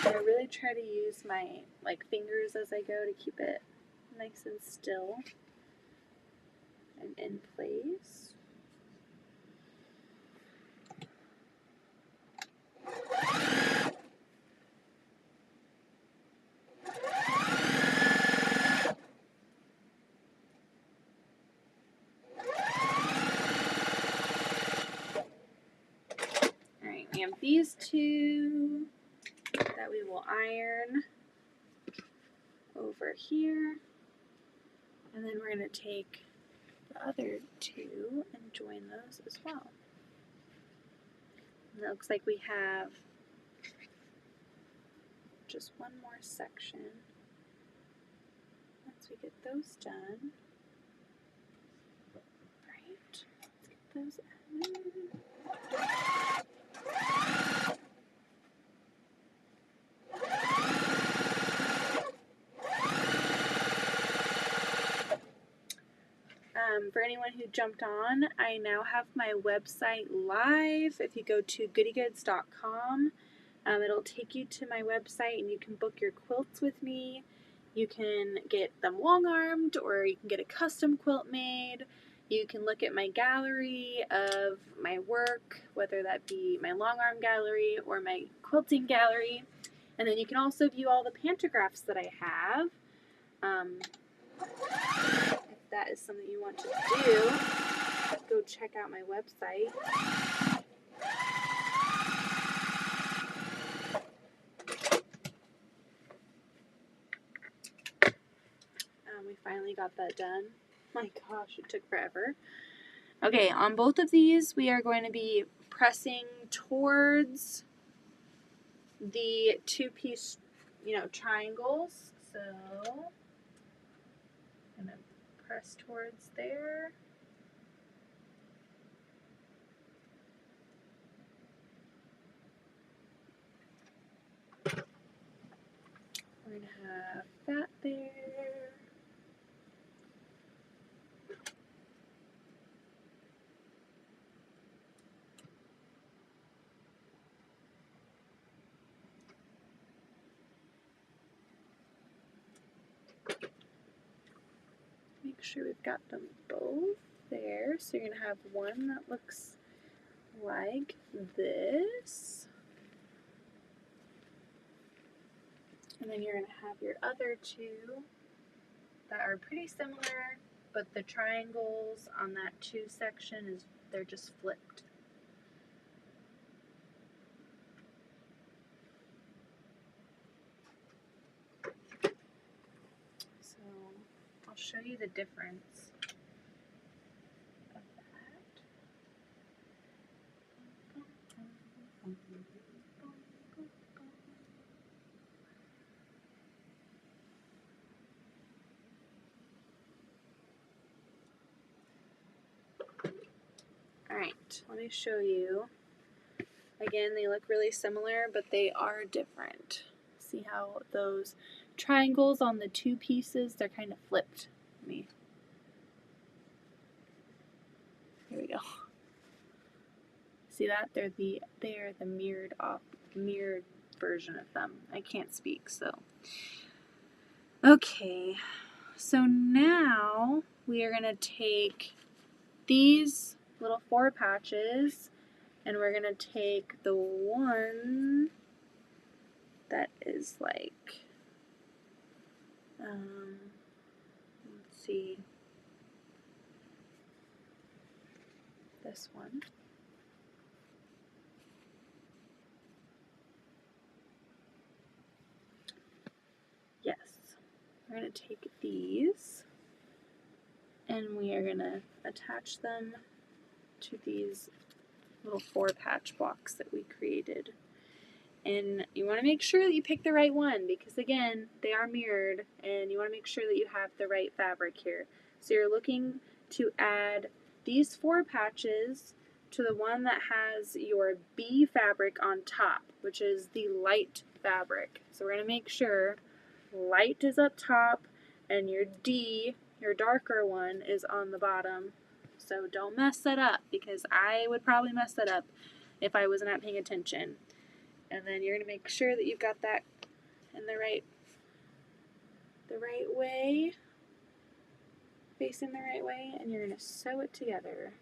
A: I really try to use my fingers as I go to keep it nice and still and in place. Alright, we have these 2 that we will iron over here, and then we're going to take the other 2 and join those as well. And it looks like we have just one more section. Once we get those done, right, let's get those added. For anyone who jumped on, I now have my website live. If you go to goodygoods.com, it'll take you to my website and you can book your quilts with me. You can get them long-armed, or you can get a custom quilt made. You can look at my gallery of my work, whether that be my long-arm gallery or my quilting gallery. And then you can also view all the pantographs that I have. If that is something you want to do, go check out my website. We finally got that done. My gosh, it took forever. Okay, on both of these, we are going to be pressing towards the 2-piece, triangles. So, I'm going to press towards there. We're going to have that there. Make sure we've got them both there. So you're going to have one that looks like this. And then you're going to have your other 2 that are pretty similar, but the triangles on that 2 section they're just flipped. So I'll show you the difference of that. Alright, let me show you. Again, they look really similar, but they are different. See how those triangles on the 2 pieces, they're kind of flipped. Here we go. See that? They are the mirrored version of them. I can't speak, so. Okay, so now we are going to take these little 4 patches, and we're going to take the one that is like, let's see, this one. going to take these and we are going to attach them to these little 4-patch blocks that we created. And you want to make sure that you pick the right one because, again, they are mirrored and you want to make sure that you have the right fabric here. So you're looking to add these 4 patches to the one that has your B fabric on top, which is the light fabric. So we're going to make sure light is up top and your D, your darker one, is on the bottom. So don't mess that up because I would probably mess that up if I was not paying attention. And then you're going to make sure that you've got that in the right way, facing the right way, and you're going to sew it together.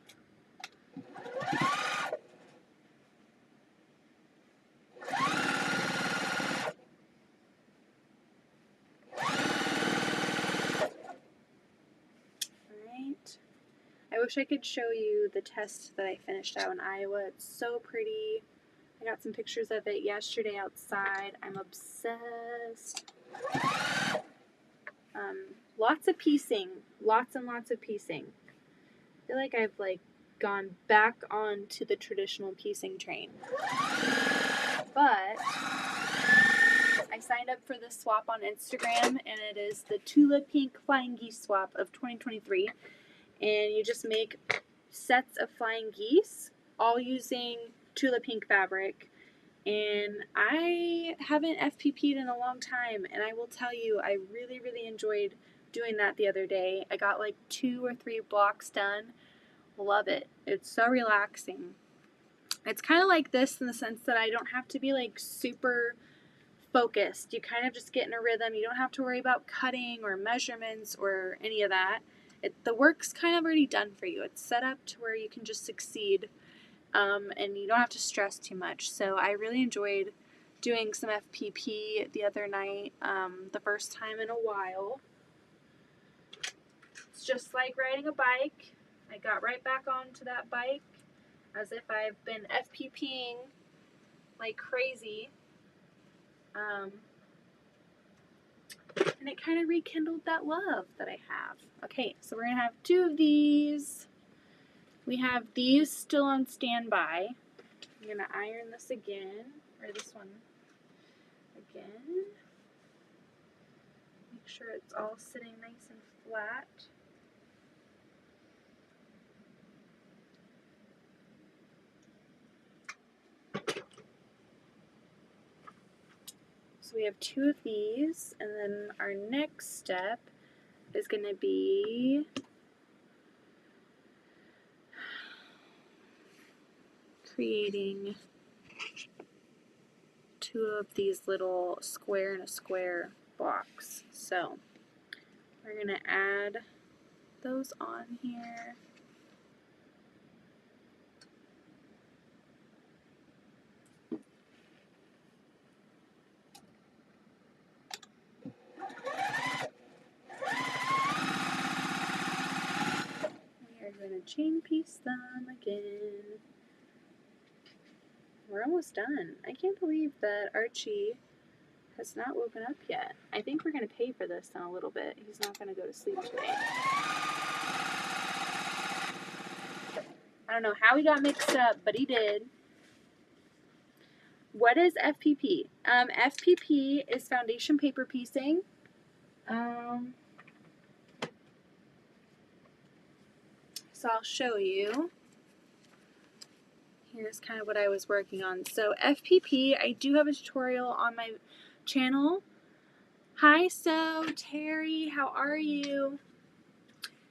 A: Alright. I wish I could show you the test that I finished out in Iowa. It's so pretty. I got some pictures of it yesterday outside. I'm obsessed. Lots of piecing. Lots and lots of piecing. I feel like I've gone back onto the traditional piecing train. But I signed up for this swap on Instagram and it is the Tula Pink Flying Geese swap of 2023. And you just make sets of flying geese, all using Tula Pink fabric. And I haven't FPP'd in a long time, and I will tell you, I really, really enjoyed doing that the other day. I got 2 or 3 blocks done. Love it. It's so relaxing. It's kind of like this in the sense that I don't have to be super focused. You kind of just get in a rhythm. You don't have to worry about cutting or measurements or any of that. The work's kind of already done for you. It's set up to where you can just succeed. And you don't have to stress too much. So I really enjoyed doing some FPP the other night, the first time in a while. It's just like riding a bike. I got right back onto that bike as if I've been FPPing like crazy. And it kind of rekindled that love that I have. Okay, so we're going to have 2 of these. We have these still on standby. I'm going to iron this again, or this one again. Make sure it's all sitting nice and flat. So we have 2 of these, and then our next step is going to be creating 2 of these little square in a square blocks. So we're going to add those on here. We are going to chain piece them again. We're almost done. I can't believe that Archie has not woken up yet. I think we're going to pay for this in a little bit. He's not going to go to sleep today. I don't know how he got mixed up, but he did. What is FPP? FPP is foundation paper piecing. So I'll show you. Here's kind of what I was working on. So FPP, I do have a tutorial on my channel. Hi, Terry, how are you?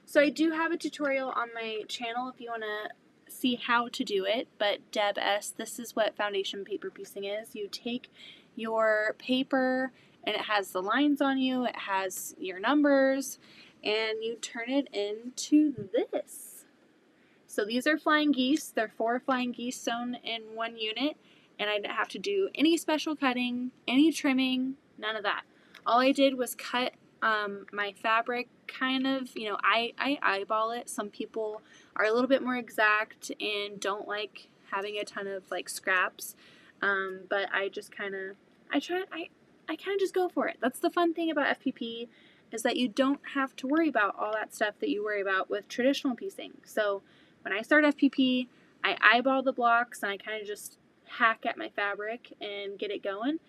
A: So I do have a tutorial on my channel if you want to see how to do it, but Deb S, this is what foundation paper piecing is. You take your paper and it has the lines on you, it has your numbers, and you turn it into this. So these are flying geese. They're 4 flying geese sewn in one unit, and I didn't have to do any special cutting, any trimming, none of that. All I did was cut my fabric kind of, I eyeball it. Some people are a little bit more exact and don't like having a ton of scraps, but I just kind of, I kind of just go for it. That's the fun thing about FPP, is that you don't have to worry about all that stuff that you worry about with traditional piecing. So when I start FPP, I eyeball the blocks and I kind of just hack at my fabric and get it going.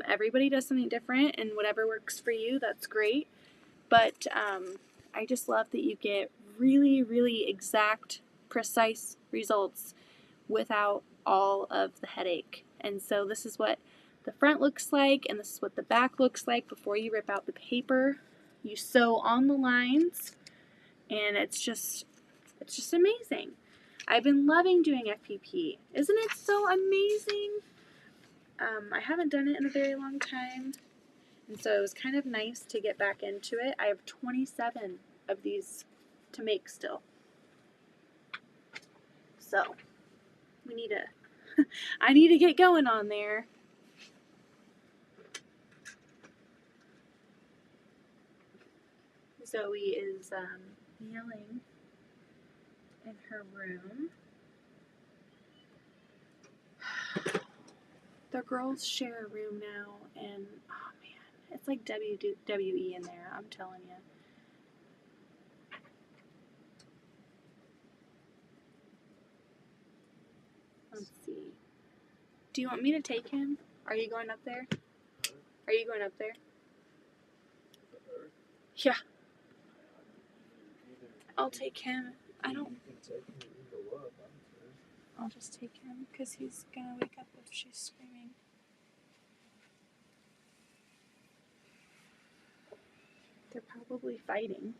A: Everybody does something different, and whatever works for you, that's great. But I just love that you get really, really exact, precise results without all of the headache. And so this is what the front looks like, and this is what the back looks like before you rip out the paper. You sew on the lines, and it's just amazing. I've been loving doing FPP. Isn't it so amazing? I haven't done it in a very long time, and so it was kind of nice to get back into it. I have 27 of these to make still. So we need to, I need to get going on there. Zoe is kneeling in her room. The girls share a room now, and oh man, it's like WWE in there, I'm telling you. Let's see. Do you want me to take him? Are you going up there? Are you going up there? Yeah. I'll take him. I don't. I'll just take him because he's gonna wake up if she's screaming. They're probably fighting.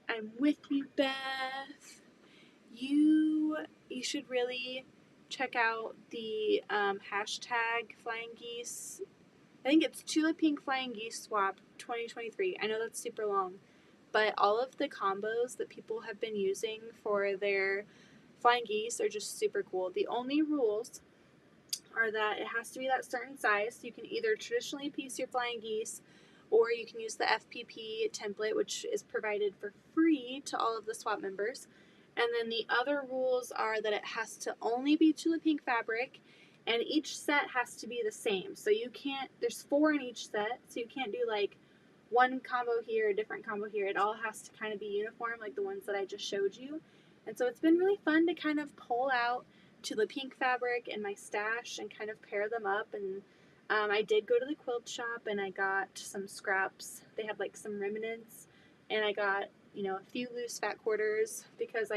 A: I'm with you, Beth. You should really check out the hashtag Flying Geese. I think it's Tulip Pink Flying Geese Swap 2023. I know that's super long, but all of the combos that people have been using for their flying geese are just super cool. The only rules are that it has to be that certain size. You can either traditionally piece your flying geese, or you can use the FPP template, which is provided for free to all of the swap members. And then the other rules are that it has to only be Tulip Pink fabric, and each set has to be the same. So you can't, there's 4 in each set, so you can't do like one combo here, a different combo here. It all has to kind of be uniform, like the ones that I just showed you. And so it's been really fun to kind of pull out Tulip Pink fabric in my stash and kind of pair them up. And I did go to the quilt shop and I got some scraps. They had like some remnants, and I got, you know, a few loose fat quarters because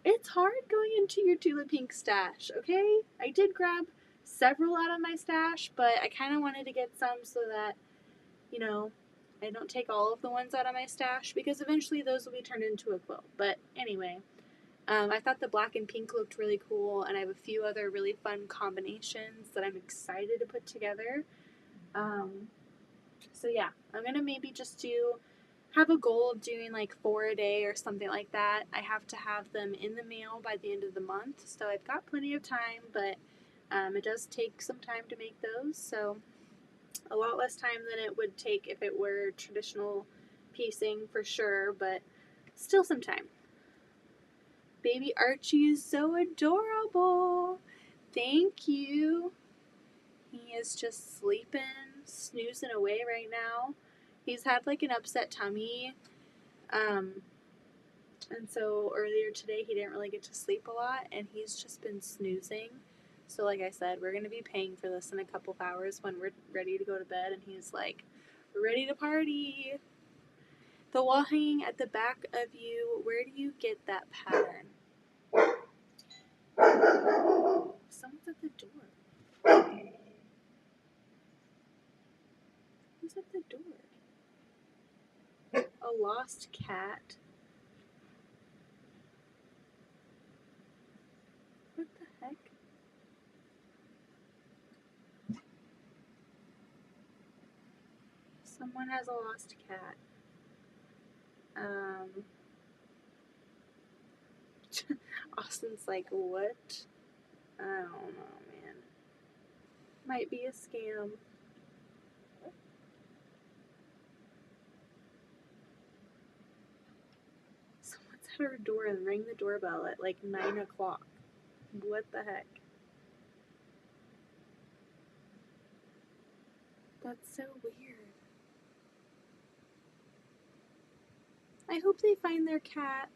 A: it's hard going into your Tulip Pink stash, okay? I did grab several out of my stash, but I kind of wanted to get some so that, you know, I don't take all of the ones out of my stash because eventually those will be turned into a quilt. But anyway, I thought the black and pink looked really cool, and I have a few other really fun combinations that I'm excited to put together. So yeah, I'm gonna maybe just have a goal of doing like 4 a day or something like that. I have to have them in the mail by the end of the month, so I've got plenty of time, but it does take some time to make those, so a lot less time than it would take if it were traditional piecing for sure, but still some time. Baby Archie is so adorable. Thank you. He is just sleeping, snoozing away right now. He's had like an upset tummy. And so earlier today he didn't really get to sleep a lot, and he's just been snoozing. So like I said, we're going to be paying for this in a couple of hours when we're ready to go to bed, and he's like, ready to party. The wall hanging at the back of you, where do you get that pattern? Someone's at the door. Who's at the door? A lost cat? What the heck? Someone has a lost cat. Austin's like, what? I don't know, man. Might be a scam. Someone's at her door and rang the doorbell at like 9 o'clock. What the heck? That's so weird. I hope they find their cat.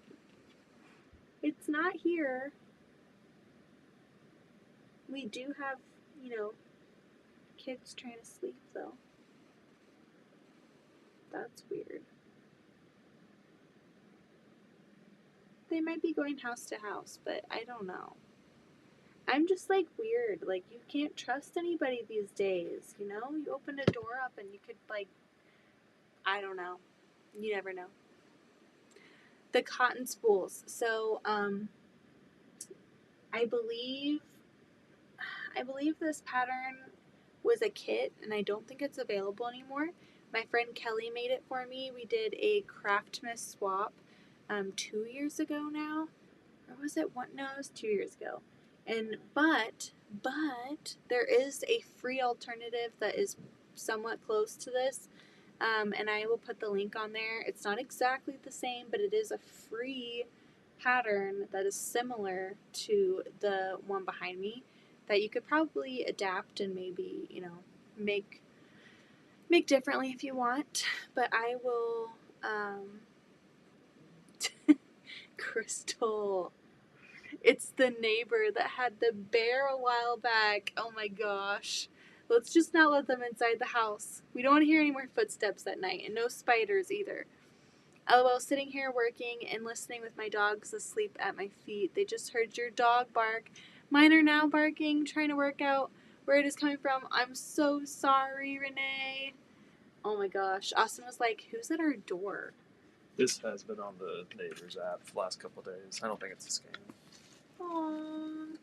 A: It's not here. We do have, kids trying to sleep though. That's weird. They might be going house to house, but I don't know. I'm just like weird. Like, you can't trust anybody these days, you know? You open a door up and you could, like, I don't know. You never know. The cotton spools. So, I believe this pattern was a kit, and I don't think it's available anymore. My friend Kelly made it for me. We did a Craftmas swap 2 years ago now. Or was it one? No, it was 2 years ago. And but there is a free alternative that is somewhat close to this, and I will put the link on there. It's not exactly the same, but it is a free pattern that is similar to the one behind me that you could probably adapt and maybe make differently if you want. But I will. Crystal. It's the neighbor that had the bear a while back. Oh my gosh. Let's just not let them inside the house. We don't want to hear any more footsteps at night, and no spiders either. LOL, sitting here working and listening with my dogs asleep at my feet. They just heard your dog bark. Mine are now barking, trying to work out where it is coming from. I'm so sorry, Renee. Oh my gosh. Austin was like, who's at our door?
B: This has been on the neighbors app for the last couple of days. I don't think it's a scam.
A: Aww.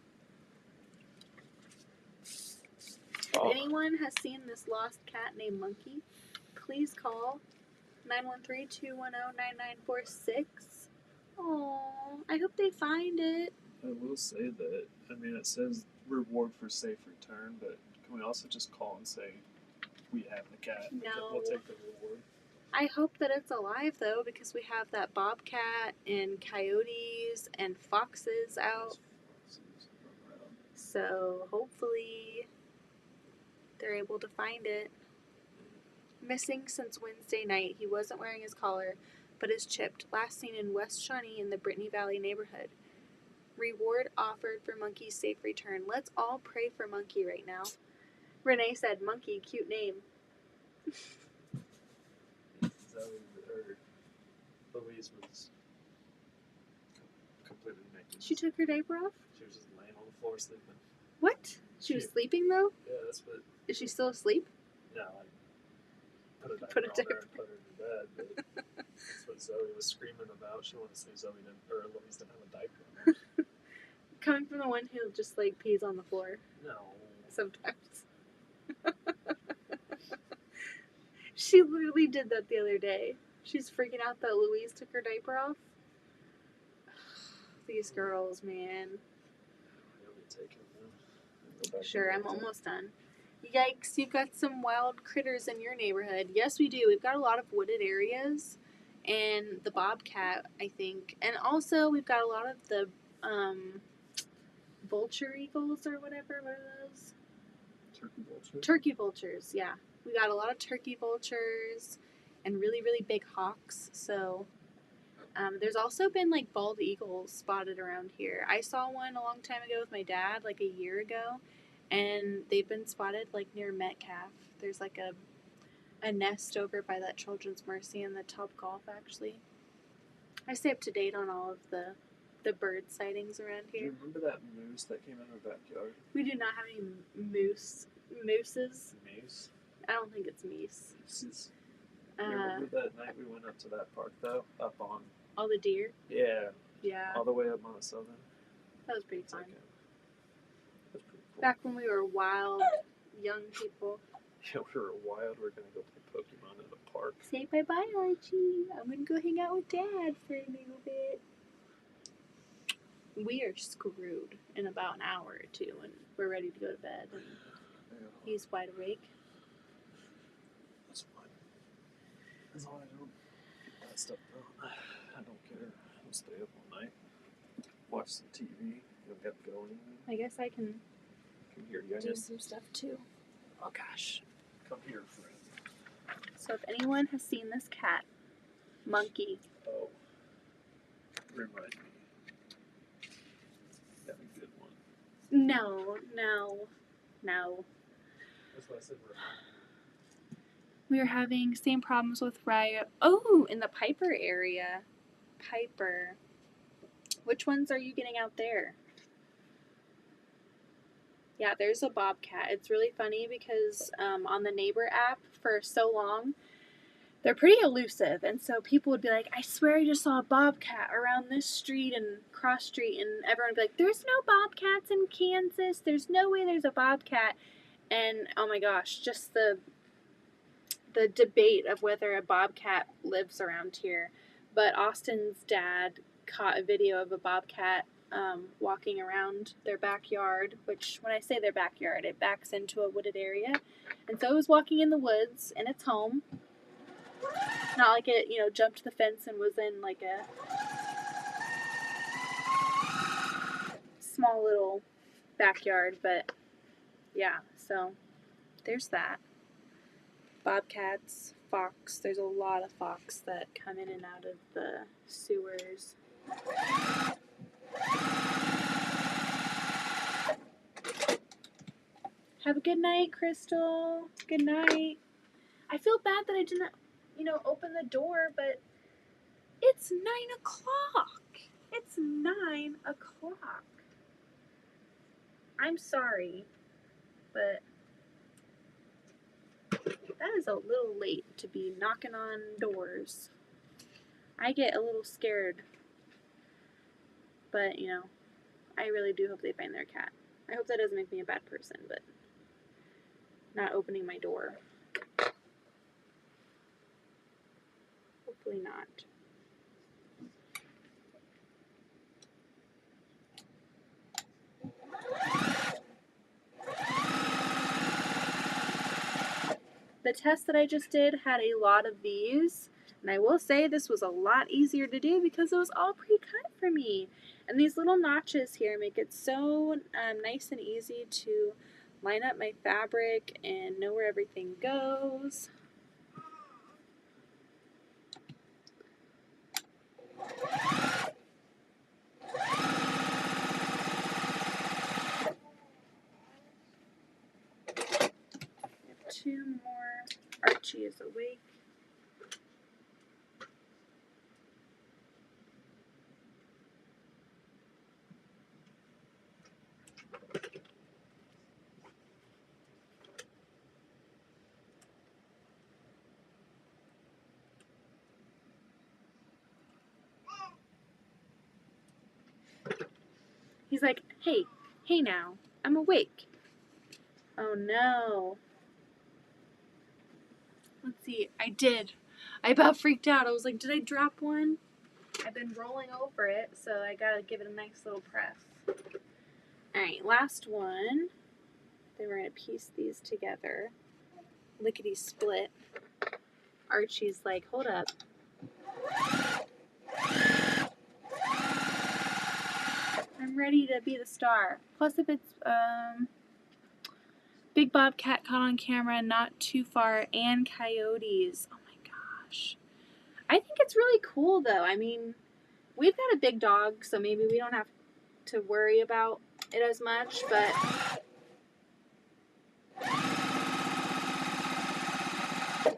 B: Oh.
A: If anyone has seen this lost cat named Monkey, please call 913-210-9946. Aww, I hope they find it.
B: I will say that, it says reward for safe return, but can we also just call and say we have the cat?
A: No.
B: We'll take the reward.
A: I hope that it's alive, though, because we have that bobcat and coyotes and foxes out. So hopefully they're able to find it. Missing since Wednesday night. He wasn't wearing his collar, but is chipped. Last seen in West Shawnee in the Brittany Valley neighborhood. Reward offered for Monkey's safe return. Let's all pray for Monkey right now. Renee said, Monkey, cute name.
B: Louise was completely naked.
A: She took her diaper off?
B: She was just laying on the floor sleeping.
A: What? She was sleeping, though?
B: Yeah, that's what...
A: Is she still asleep?
B: No, I put a diaper on her and put her to bed, but that's what Zoe was screaming about. She wanted to say Louise didn't have a diaper on her.
A: Coming from the one who just, pees on the floor.
B: No.
A: Sometimes. She literally did that the other day. She's freaking out that Louise took her diaper off. These girls, man. Sure, I'm almost done. Yikes, you've got some wild critters in your neighborhood. Yes, we do. We've got a lot of wooded areas. And the bobcat, I think. And also, we've got a lot of the vulture eagles or whatever. What are those?
B: Turkey vultures?
A: Turkey vultures, yeah. We got a lot of turkey vultures and really, really big hawks. So there's also been bald eagles spotted around here. I saw one a long time ago with my dad, a year ago, and they've been spotted near Metcalf. There's a nest over by that Children's Mercy and the Top Golf, actually. I stay up to date on all of the bird sightings around here.
B: Do you remember that moose that came in our backyard?
A: We do not have any mooses.
B: Moose?
A: I don't think it's meese.
B: Mooses. Remember that night we went up to that park, though? Up on...
A: All the deer?
B: Yeah.
A: Yeah.
B: All the way up Minnesota.
A: That was pretty fun.
B: That's pretty cool.
A: Back when we were wild, young people.
B: Yeah, we were wild. We were going to go play Pokemon in the park.
A: Say bye-bye, Archie. I'm going to go hang out with Dad for a little bit. We are screwed in about an hour or two, and we're ready to go to bed. And he's wide awake.
B: That's fine. As long as I don't get that stuff done, I don't care. I'll stay up all night, watch some TV, go kept going.
A: I guess I can
B: Come here, you
A: do
B: guys.
A: some stuff too. Oh gosh.
B: Come here, friend.
A: So if anyone has seen this cat, Monkey,
B: Oh. Remind me. Got a good one.
A: no.
B: That's why I said remind me.
A: We are having same problems with Raya. Oh, in the Piper area. Piper. Which ones are you getting out there? Yeah, there's a bobcat. It's really funny because on the neighbor app for so long, they're pretty elusive. And so people would be like, I swear I just saw a bobcat around this street and cross street. And everyone would be like, there's no bobcats in Kansas. There's no way there's a bobcat. And oh my gosh, just the debate of whether a bobcat lives around here. But Austin's dad caught a video of a bobcat walking around their backyard, which when I say their backyard, it backs into a wooded area. And so it was walking in the woods in its home. Not like it, jumped the fence and was in like a small little backyard, but yeah, so there's that. Bobcats, fox. There's a lot of fox that come in and out of the sewers. Have a good night, Crystal. Good night. I feel bad that I didn't, open the door, but it's 9 o'clock. It's 9 o'clock. I'm sorry, but that is a little late to be knocking on doors. I get a little scared, but, I really do hope they find their cat. I hope that doesn't make me a bad person, but not opening my door. Hopefully not. The test that I just did had a lot of these, and I will say this was a lot easier to do because it was all pre-cut for me. And these little notches here make it so nice and easy to line up my fabric and know where everything goes. We have 2 more. Archie is awake. He's like, hey now, I'm awake. Oh no. Let's see, I about freaked out. I was like, did I drop one? I've been rolling over it, so I gotta give it a nice little press. Alright, last one. Then we're gonna piece these together. Lickety split. Archie's like, hold up. I'm ready to be the star. Plus if it's big bobcat caught on camera, not too far, and coyotes. Oh my gosh. I think it's really cool though. I mean, we've got a big dog, so maybe we don't have to worry about it as much, but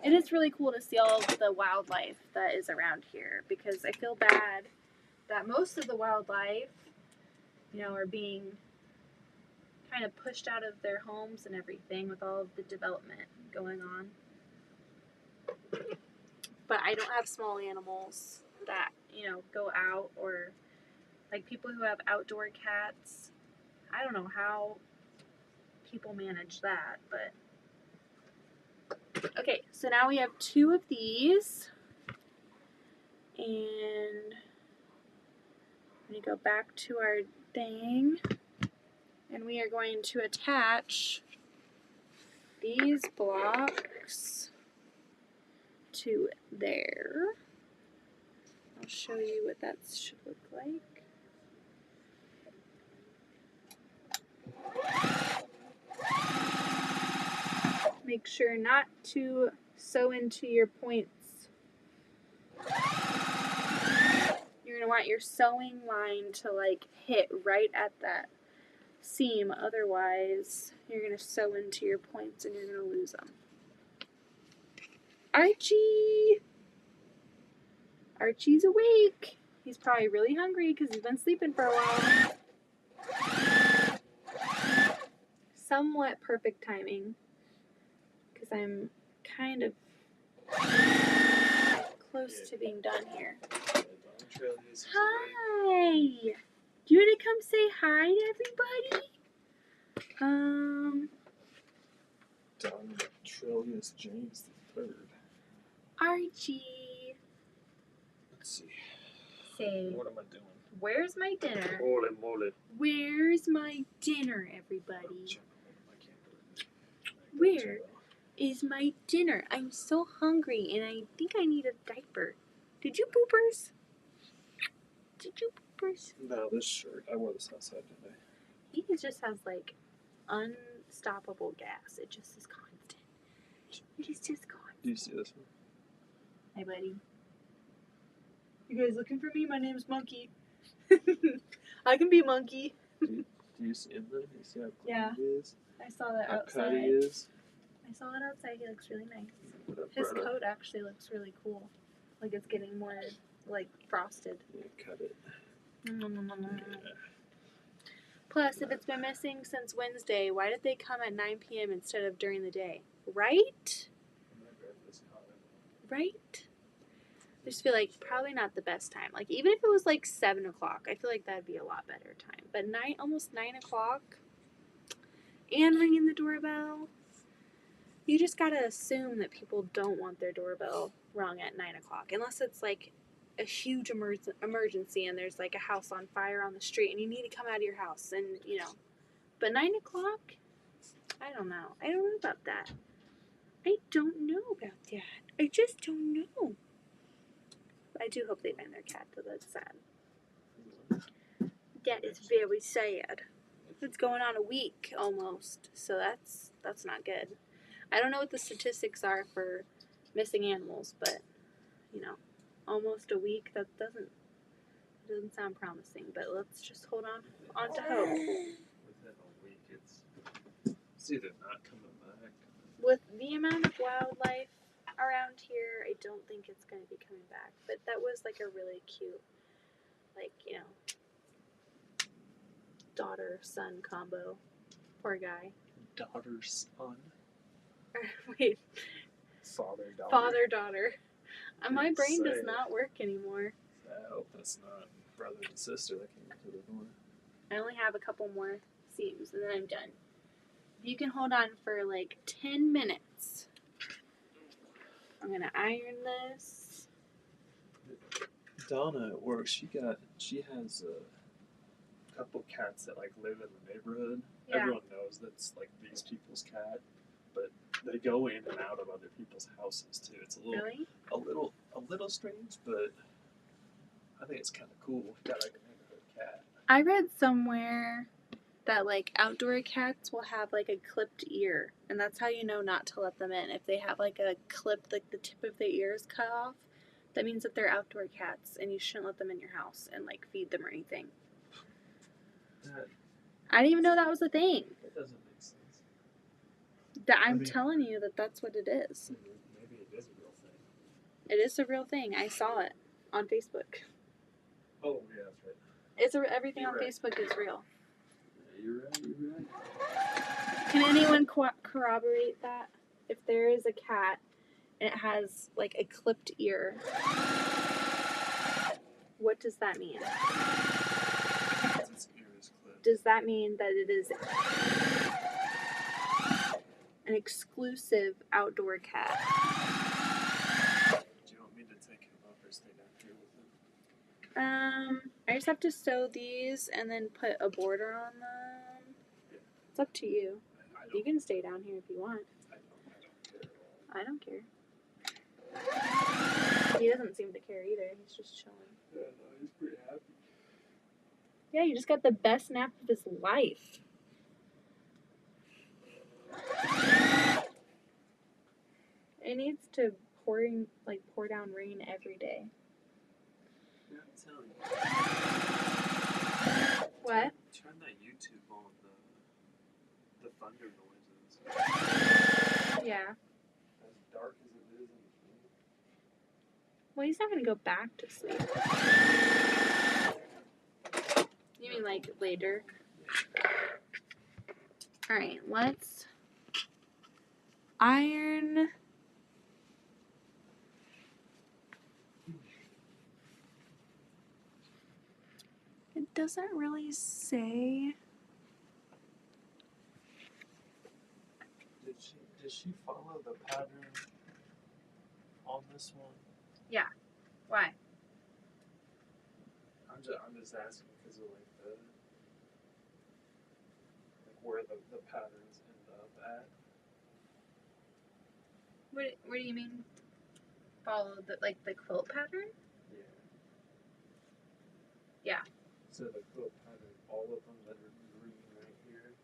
A: it is really cool to see all of the wildlife that is around here, because I feel bad that most of the wildlife, are being kind of pushed out of their homes and everything with all of the development going on. But I don't have small animals that, go out, or like people who have outdoor cats. I don't know how people manage that, but okay, so now we have 2 of these, and I'm going to go back to our thing, and we are going to attach these blocks to there. I'll show you what that should look like. Make sure not to sew into your points. You're going to want your sewing line to like hit right at that seam. Otherwise, you're going to sew into your points and you're going to lose them. Archie! Archie's awake. He's probably really hungry because he's been sleeping for a while. Somewhat perfect timing because I'm kind of close to being done here. Hi! Do you want to come say hi to everybody?
B: Don Trillius James III.
A: Archie.
B: Let's see.
A: Say,
B: What am I doing?
A: where's my dinner?
B: Holy moly.
A: Where's my dinner, everybody?
B: I can't do it.
A: Where is my dinner? I'm so hungry and I think I need a diaper. Did you poopers? Did you poopers?
B: No, this shirt. I wore this outside today.
A: He just has like unstoppable gas. It just is constant. It is just constant.
B: Do you see this one?
A: Hi, buddy. You guys looking for me? My name's Monkey. I can be Monkey.
B: Do you see him then? Do you see how clean
A: Yeah.
B: he is?
A: I saw that
B: How
A: outside.
B: cut he is?
A: I saw it outside. He looks really nice.
B: Put up
A: His
B: right up.
A: coat actually looks really cool. Like it's getting more like frosted.
B: Yeah, cut it.
A: Mm.
B: Yeah.
A: Plus, if it's been missing since Wednesday, why did they come at 9 p.m. instead of during the day? Right? Right? I just feel like probably not the best time. Like even if it was like 7 o'clock, I feel like that'd be a lot better time. But almost 9 o'clock, and ringing the doorbell. You just gotta assume that people don't want their doorbell rung at 9 o'clock, unless it's like a huge emergency and there's like a house on fire on the street and you need to come out of your house and you know. But 9 o'clock, I don't know. I don't know about that. I don't know about that. I just don't know. I do hope they find their cat, though. That's sad. That is very sad. It's going on a week almost, so that's not good. I don't know what the statistics are for missing animals, but you know, almost a week. That doesn't sound promising. But let's just hold on to hope.
B: Within a week, it's either not coming back.
A: With the amount of wildlife around here, I don't think it's going to be coming back. But that was like a really cute, like, you know, daughter-son combo. Poor guy.
B: Daughter-son?
A: Wait.
B: Father-daughter.
A: Father-daughter. My brain
B: Say
A: does
B: it.
A: not work anymore.
B: I hope that's not brother and sister that came to the door.
A: I only have a couple more seams and then I'm done. If you can hold on for like 10 minutes. I'm going to iron this.
B: Donna at work, she has a couple cats that like live in the neighborhood.
A: Yeah.
B: Everyone knows that's like these people's cat, but they go in and out of other people's houses too. It's
A: Really?
B: a little strange, but I think it's kind of cool. Got like a neighborhood cat.
A: I read somewhere that like outdoor cats will have like a clipped ear, and that's how you know not to let them in. If they have like a clipped, like the tip of their ear is cut off, that means that they're outdoor cats and you shouldn't let them in your house and like feed them or anything. I didn't even know that was a thing.
B: It doesn't make sense.
A: I'm telling you that that's what it is.
B: Maybe it is a real thing.
A: It is a real thing. I saw it on Facebook.
B: Oh yeah, that's right.
A: Everything
B: You're
A: on
B: right.
A: Facebook is real.
B: Yeah, you're right.
A: Can anyone corroborate that? If there is a cat and it has like a clipped ear, what does that mean?
B: Its ear is clipped.
A: Does that mean that it is an exclusive outdoor cat?
B: Do you want me to take him up or stay down here with him?
A: I just have to sew these and then put a border on them.
B: Yeah.
A: It's up to you.
B: I
A: You can stay down here if you want.
B: I don't care at all.
A: I don't care. He doesn't seem to care either. He's just chilling.
B: Yeah, no, he's pretty happy.
A: Yeah, you just got the best nap of his life. It needs to pour down rain every day.
B: Yeah, I'm telling you.
A: What?
B: Turn that YouTube on the thunder noises.
A: Yeah.
B: As dark as it is in the film.
A: Well, he's not gonna go back to sleep. You mean like later? All right, let's iron. It doesn't really say.
B: Did she follow the pattern on this one?
A: Yeah. Why?
B: I'm just asking because of where the patterns end up at.
A: What do you mean? Follow the quilt pattern? Yeah.
B: So the quilt pattern, all of them that are green right here.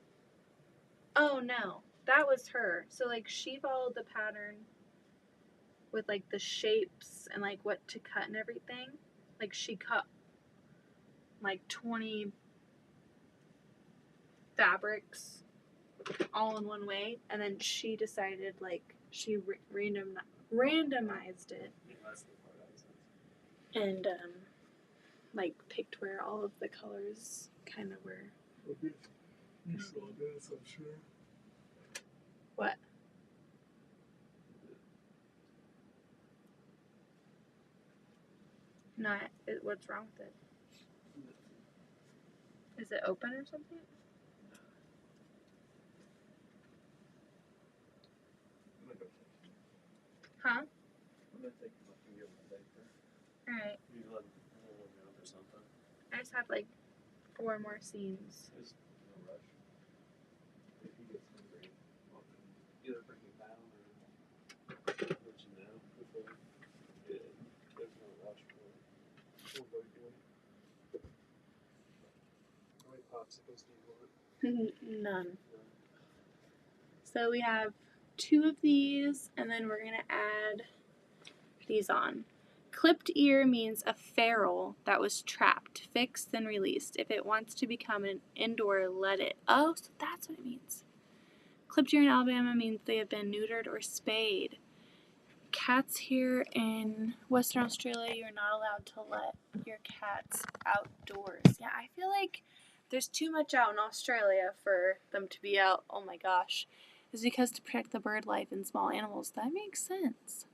A: Oh no, that was her. So she followed the pattern with the shapes and what to cut and everything. She cut 20 fabrics all in one way, and then she decided she randomized it.
B: Yeah, that's the part I was
A: And picked where all of the colors kind of were.
B: okay. You saw this, I'm sure.
A: What? Not. What's wrong with it? Is it open or something? Huh?
B: I'm gonna take my finger on the paper.
A: All right.
B: You let me know or something.
A: I just have 4 more seams.
B: There's no rush. If he gets hungry, I'll either bring him down or let you know before. Yeah, there's no rush for it. We'll go do it. How many popsicles do you want?
A: None. So we have 2 of these, and then we're gonna add these on. Clipped ear means a feral that was trapped, fixed, then released. If it wants to become an indoor, let it. Oh, so that's what it means. Clipped ear in Alabama means they have been neutered or spayed. Cats here in Western Australia, you're not allowed to let your cats outdoors. Yeah, I feel like there's too much out in Australia for them to be out. Oh my gosh. It's because to protect the bird life and small animals. That makes sense.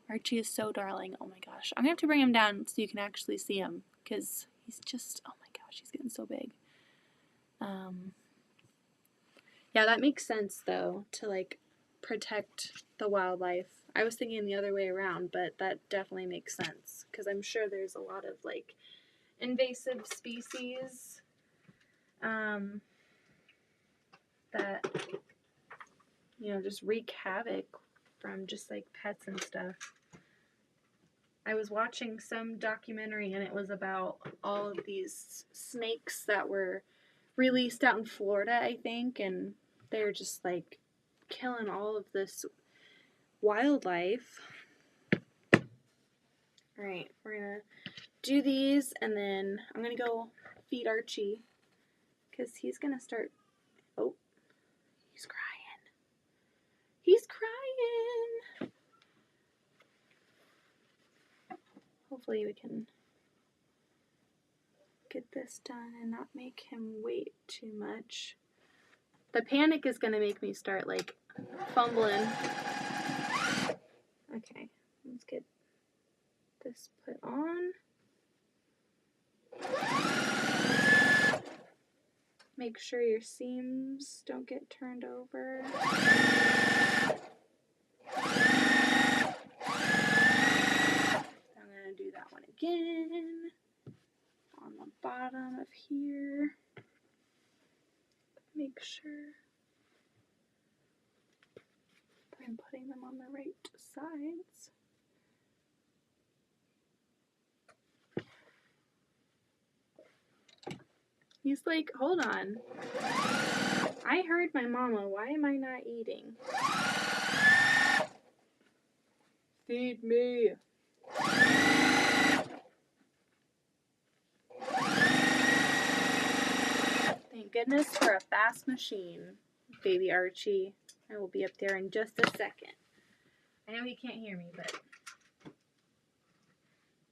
A: Archie is so darling. Oh my gosh. I'm going to have to bring him down so you can actually see him. Because he's just, oh my gosh, he's getting so big. Yeah, that makes sense though, to protect the wildlife. I was thinking the other way around, but that definitely makes sense. Because I'm sure there's a lot of invasive species that, just wreak havoc from just pets and stuff. I was watching some documentary and it was about all of these snakes that were released out in Florida, I think, and they're just killing all of this wildlife. Alright, we're gonna do these and then I'm gonna go feed Archie because he's gonna start. Oh, he's crying. He's crying. Hopefully we can get this done and not make him wait too much. The panic is going to make me start fumbling. Okay, let's get this put on. Make sure your seams don't get turned over. I'm going to do that one again on the bottom of here. Make sure I'm putting them on the right sides. He's hold on. I heard my mama. Why am I not eating? Feed me. Thank goodness for a fast machine, baby Archie. I will be up there in just a second. I know he can't hear me, but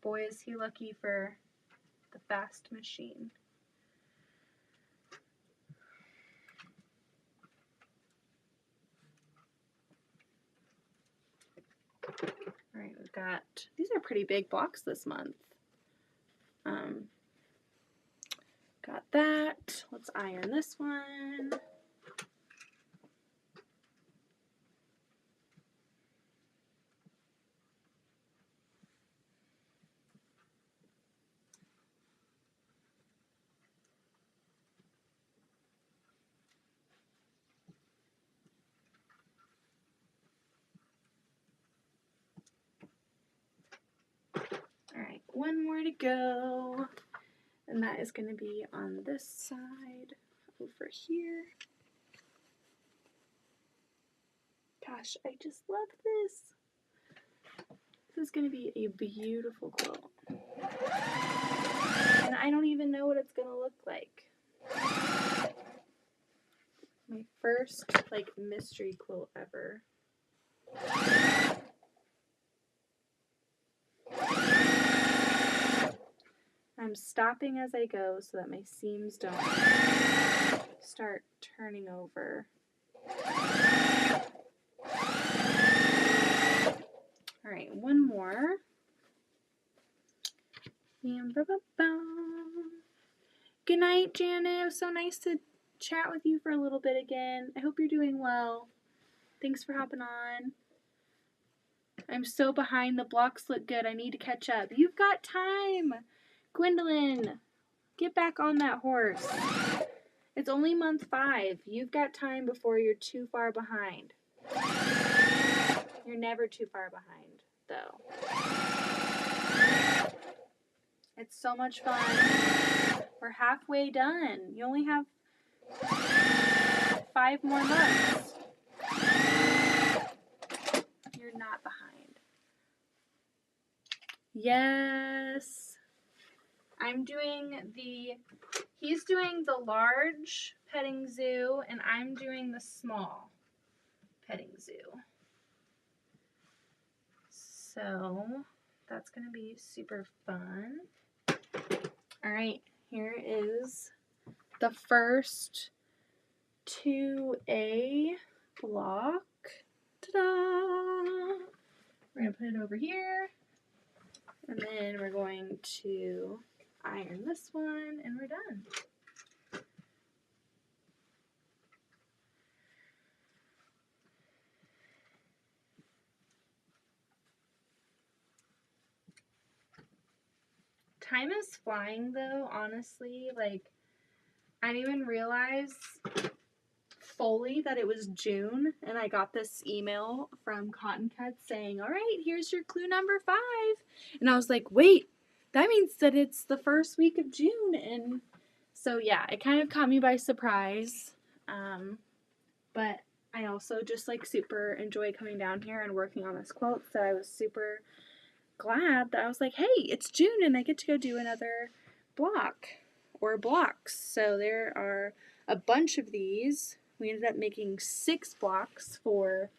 A: boy is he lucky for the fast machine. Alright, we've got, these are pretty big blocks this month. Got that. Let's iron this one. Alright, one more to go. And that is going to be on this side over here. Gosh, I just love this. This is going to be a beautiful quilt. And I don't even know what it's going to look like. My first, like, mystery quilt ever. I'm stopping as I go so that my seams don't start turning over. Alright, one more. Good night, Janet. It was so nice to chat with you for a little bit again. I hope you're doing well. Thanks for hopping on. I'm so behind. The blocks look good. I need to catch up. You've got time. Gwendolyn, get back on that horse. It's only month 5. You've got time before you're too far behind. You're never too far behind, though. It's so much fun. We're halfway done. You only have 5 more months. You're not behind. Yes. He's doing the large petting zoo, and I'm doing the small petting zoo. So that's going to be super fun. All right, here is the first 2A block. Ta-da! We're going to put it over here, and then we're going to iron this one, and we're done. Time is flying, though, honestly. Like, I didn't even realize fully that it was June, and I got this email from Cotton Cuts saying, all right, here's your clue number 5. And I was like, wait, that means that it's the first week of June. And so, yeah, it kind of caught me by surprise. But I also just, like, super enjoy coming down here and working on this quilt, so I was super glad that I was like, hey, it's June and I get to go do another block or blocks. So there are a bunch of these. We ended up making 6 blocks for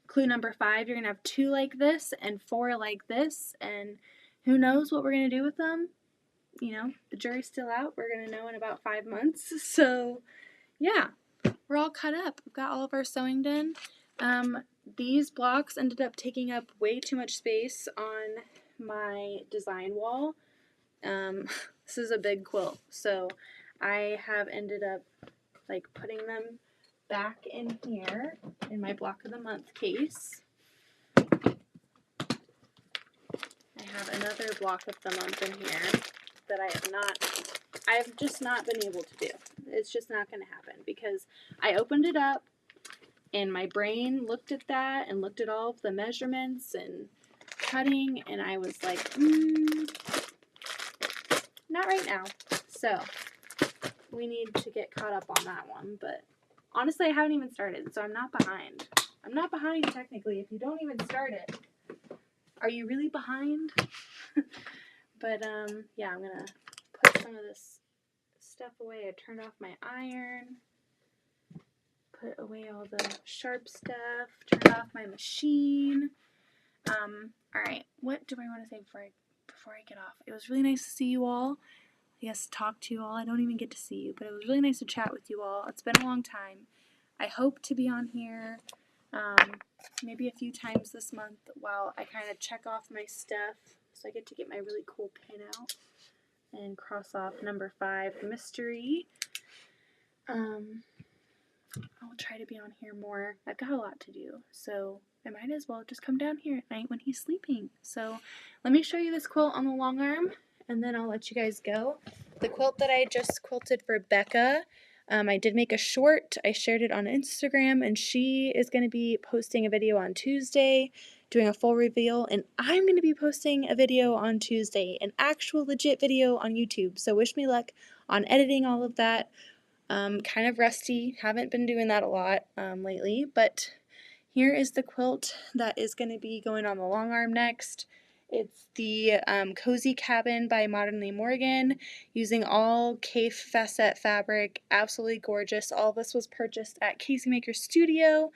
A: clue number 5. You're going to have 2 like this and 4 like this, and who knows what we're going to do with them. You know, the jury's still out. We're going to know in about 5 months. So yeah, we're all cut up. We've got all of our sewing done. These blocks ended up taking up way too much space on my design wall. This is a big quilt, so I have ended up like putting them back in here in my block of the month case. I have another block of the month in here that I've just not been able to do. It's just not going to happen because I opened it up and my brain looked at that and looked at all of the measurements and cutting, and I was like, not right now. So we need to get caught up on that one. But honestly, I haven't even started, so I'm not behind. I'm not behind technically. If you don't even start it, are you really behind? But yeah, I'm gonna put some of this stuff away. I turned off my iron, put away all the sharp stuff, turned off my machine. All right, what do I want to say before I get off? It was really nice to see you all. Yes, talk to you all. I don't even get to see you, but it was really nice to chat with you all. It's been a long time. I hope to be on here maybe a few times this month while I kind of check off my stuff. So I get to get my really cool pin out and cross off number 5, mystery. I'll try to be on here more. I've got a lot to do, so I might as well just come down here at night when he's sleeping. So let me show you this quilt on the long arm, and then I'll let you guys go. The quilt that I just quilted for Becca, I did make a short. I shared it on Instagram, and she is going to be posting a video on Tuesday, doing a full reveal, and I'm going to be posting a video on Tuesday, an actual legit video on YouTube. So wish me luck on editing all of that. Kind of rusty, haven't been doing that a lot lately, but here is the quilt that is going to be going on the long arm next. It's the Cozy Cabin by Modernly Morgan, using all Kaffe facette fabric, absolutely gorgeous. All of this was purchased at Casey Maker Studio,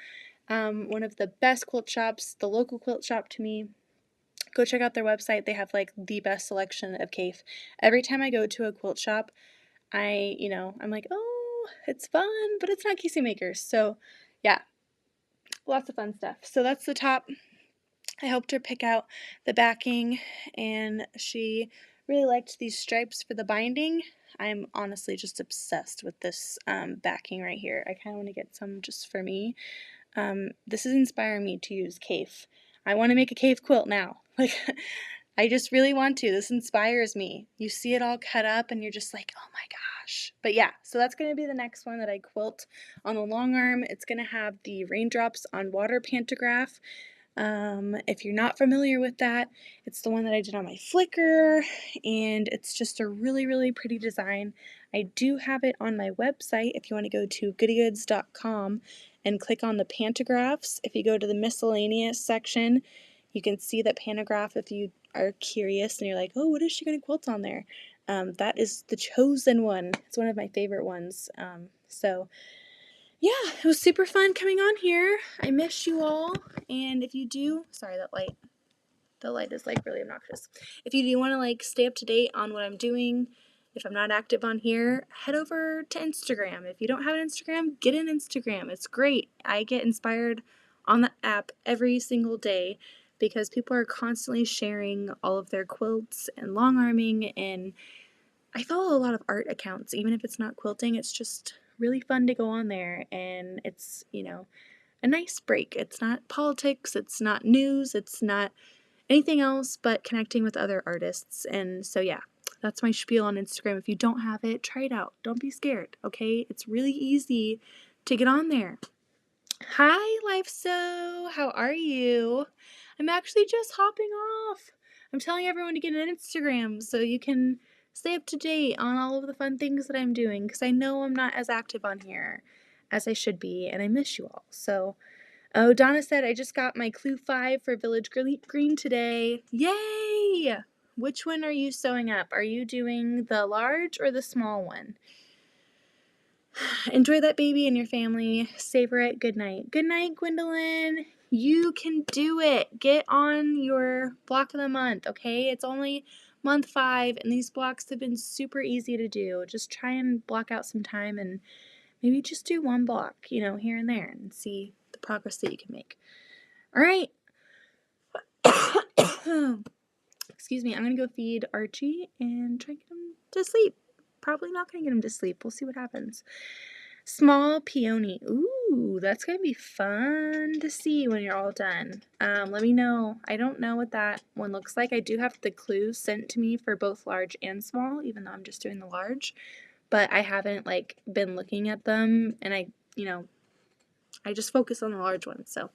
A: one of the best quilt shops, the local quilt shop to me. Go check out their website, they have like the best selection of Kaffe. Every time I go to a quilt shop, I'm like, oh, it's fun, but it's not Casey Makers. So, yeah, lots of fun stuff. So that's the top. I helped her pick out the backing, and she really liked these stripes for the binding. I'm honestly just obsessed with this backing right here. I kind of want to get some just for me. This is inspiring me to use Kaffe. I want to make a Kaffe quilt now. Like, I just really want to. This inspires me. You see it all cut up and you're just like, oh my gosh. But yeah, so that's going to be the next one that I quilt on the long arm. It's going to have the raindrops on water pantograph. If you're not familiar with that, it's the one that I did on my Flickr, and it's just a really, really pretty design. I do have it on my website if you want to go to goodygoods.com and click on the pantographs. If you go to the miscellaneous section, you can see that pantograph if you are curious and you're like, oh, what is she going to quilt on there? That is the chosen one. It's one of my favorite ones. So yeah, it was super fun coming on here. I miss you all. And if you do, sorry, the light is like really obnoxious. If you do want to like stay up to date on what I'm doing, if I'm not active on here, head over to Instagram. If you don't have an Instagram, get an Instagram. It's great. I get inspired on the app every single day because people are constantly sharing all of their quilts and long arming, and I follow a lot of art accounts. Even if it's not quilting, it's just really fun to go on there, and it's, a nice break. It's not politics, it's not news, it's not anything else but connecting with other artists. And so yeah, that's my spiel on Instagram. If you don't have it, try it out. Don't be scared, okay? It's really easy to get on there. Hi, Life So. How are you? I'm actually just hopping off. I'm telling everyone to get an Instagram so you can stay up to date on all of the fun things that I'm doing, because I know I'm not as active on here as I should be, and I miss you all. So, oh, Donna said, I just got my Clue 5 for Village Green today. Yay! Which one are you sewing up? Are you doing the large or the small one? Enjoy that baby and your family. Savor it. Good night. Good night, Gwendolyn. You can do it. Get on your block of the month, okay? It's only month 5, and these blocks have been super easy to do. Just try and block out some time and maybe just do one block, here and there, and see the progress that you can make. All right. Excuse me. I'm going to go feed Archie and try to get him to sleep. Probably not going to get him to sleep. We'll see what happens. Small peony. Ooh, that's going to be fun to see when you're all done. Let me know. I don't know what that one looks like. I do have the clues sent to me for both large and small, even though I'm just doing the large. But I haven't, been looking at them, and I just focus on the large one. So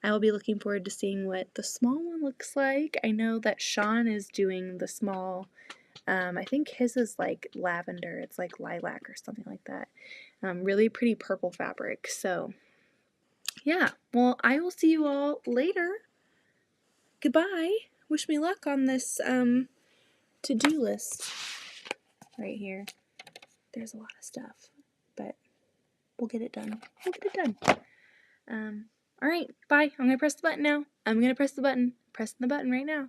A: I will be looking forward to seeing what the small one looks like. I know that Sean is doing the small. I think his is like lavender. It's like lilac or something like that. Really pretty purple fabric. So yeah, well, I will see you all later. Goodbye. Wish me luck on this to-do list right here. There's a lot of stuff, but we'll get it done. We'll get it done. All right, bye. I'm gonna press the button now. I'm gonna press the button. Pressing the button right now.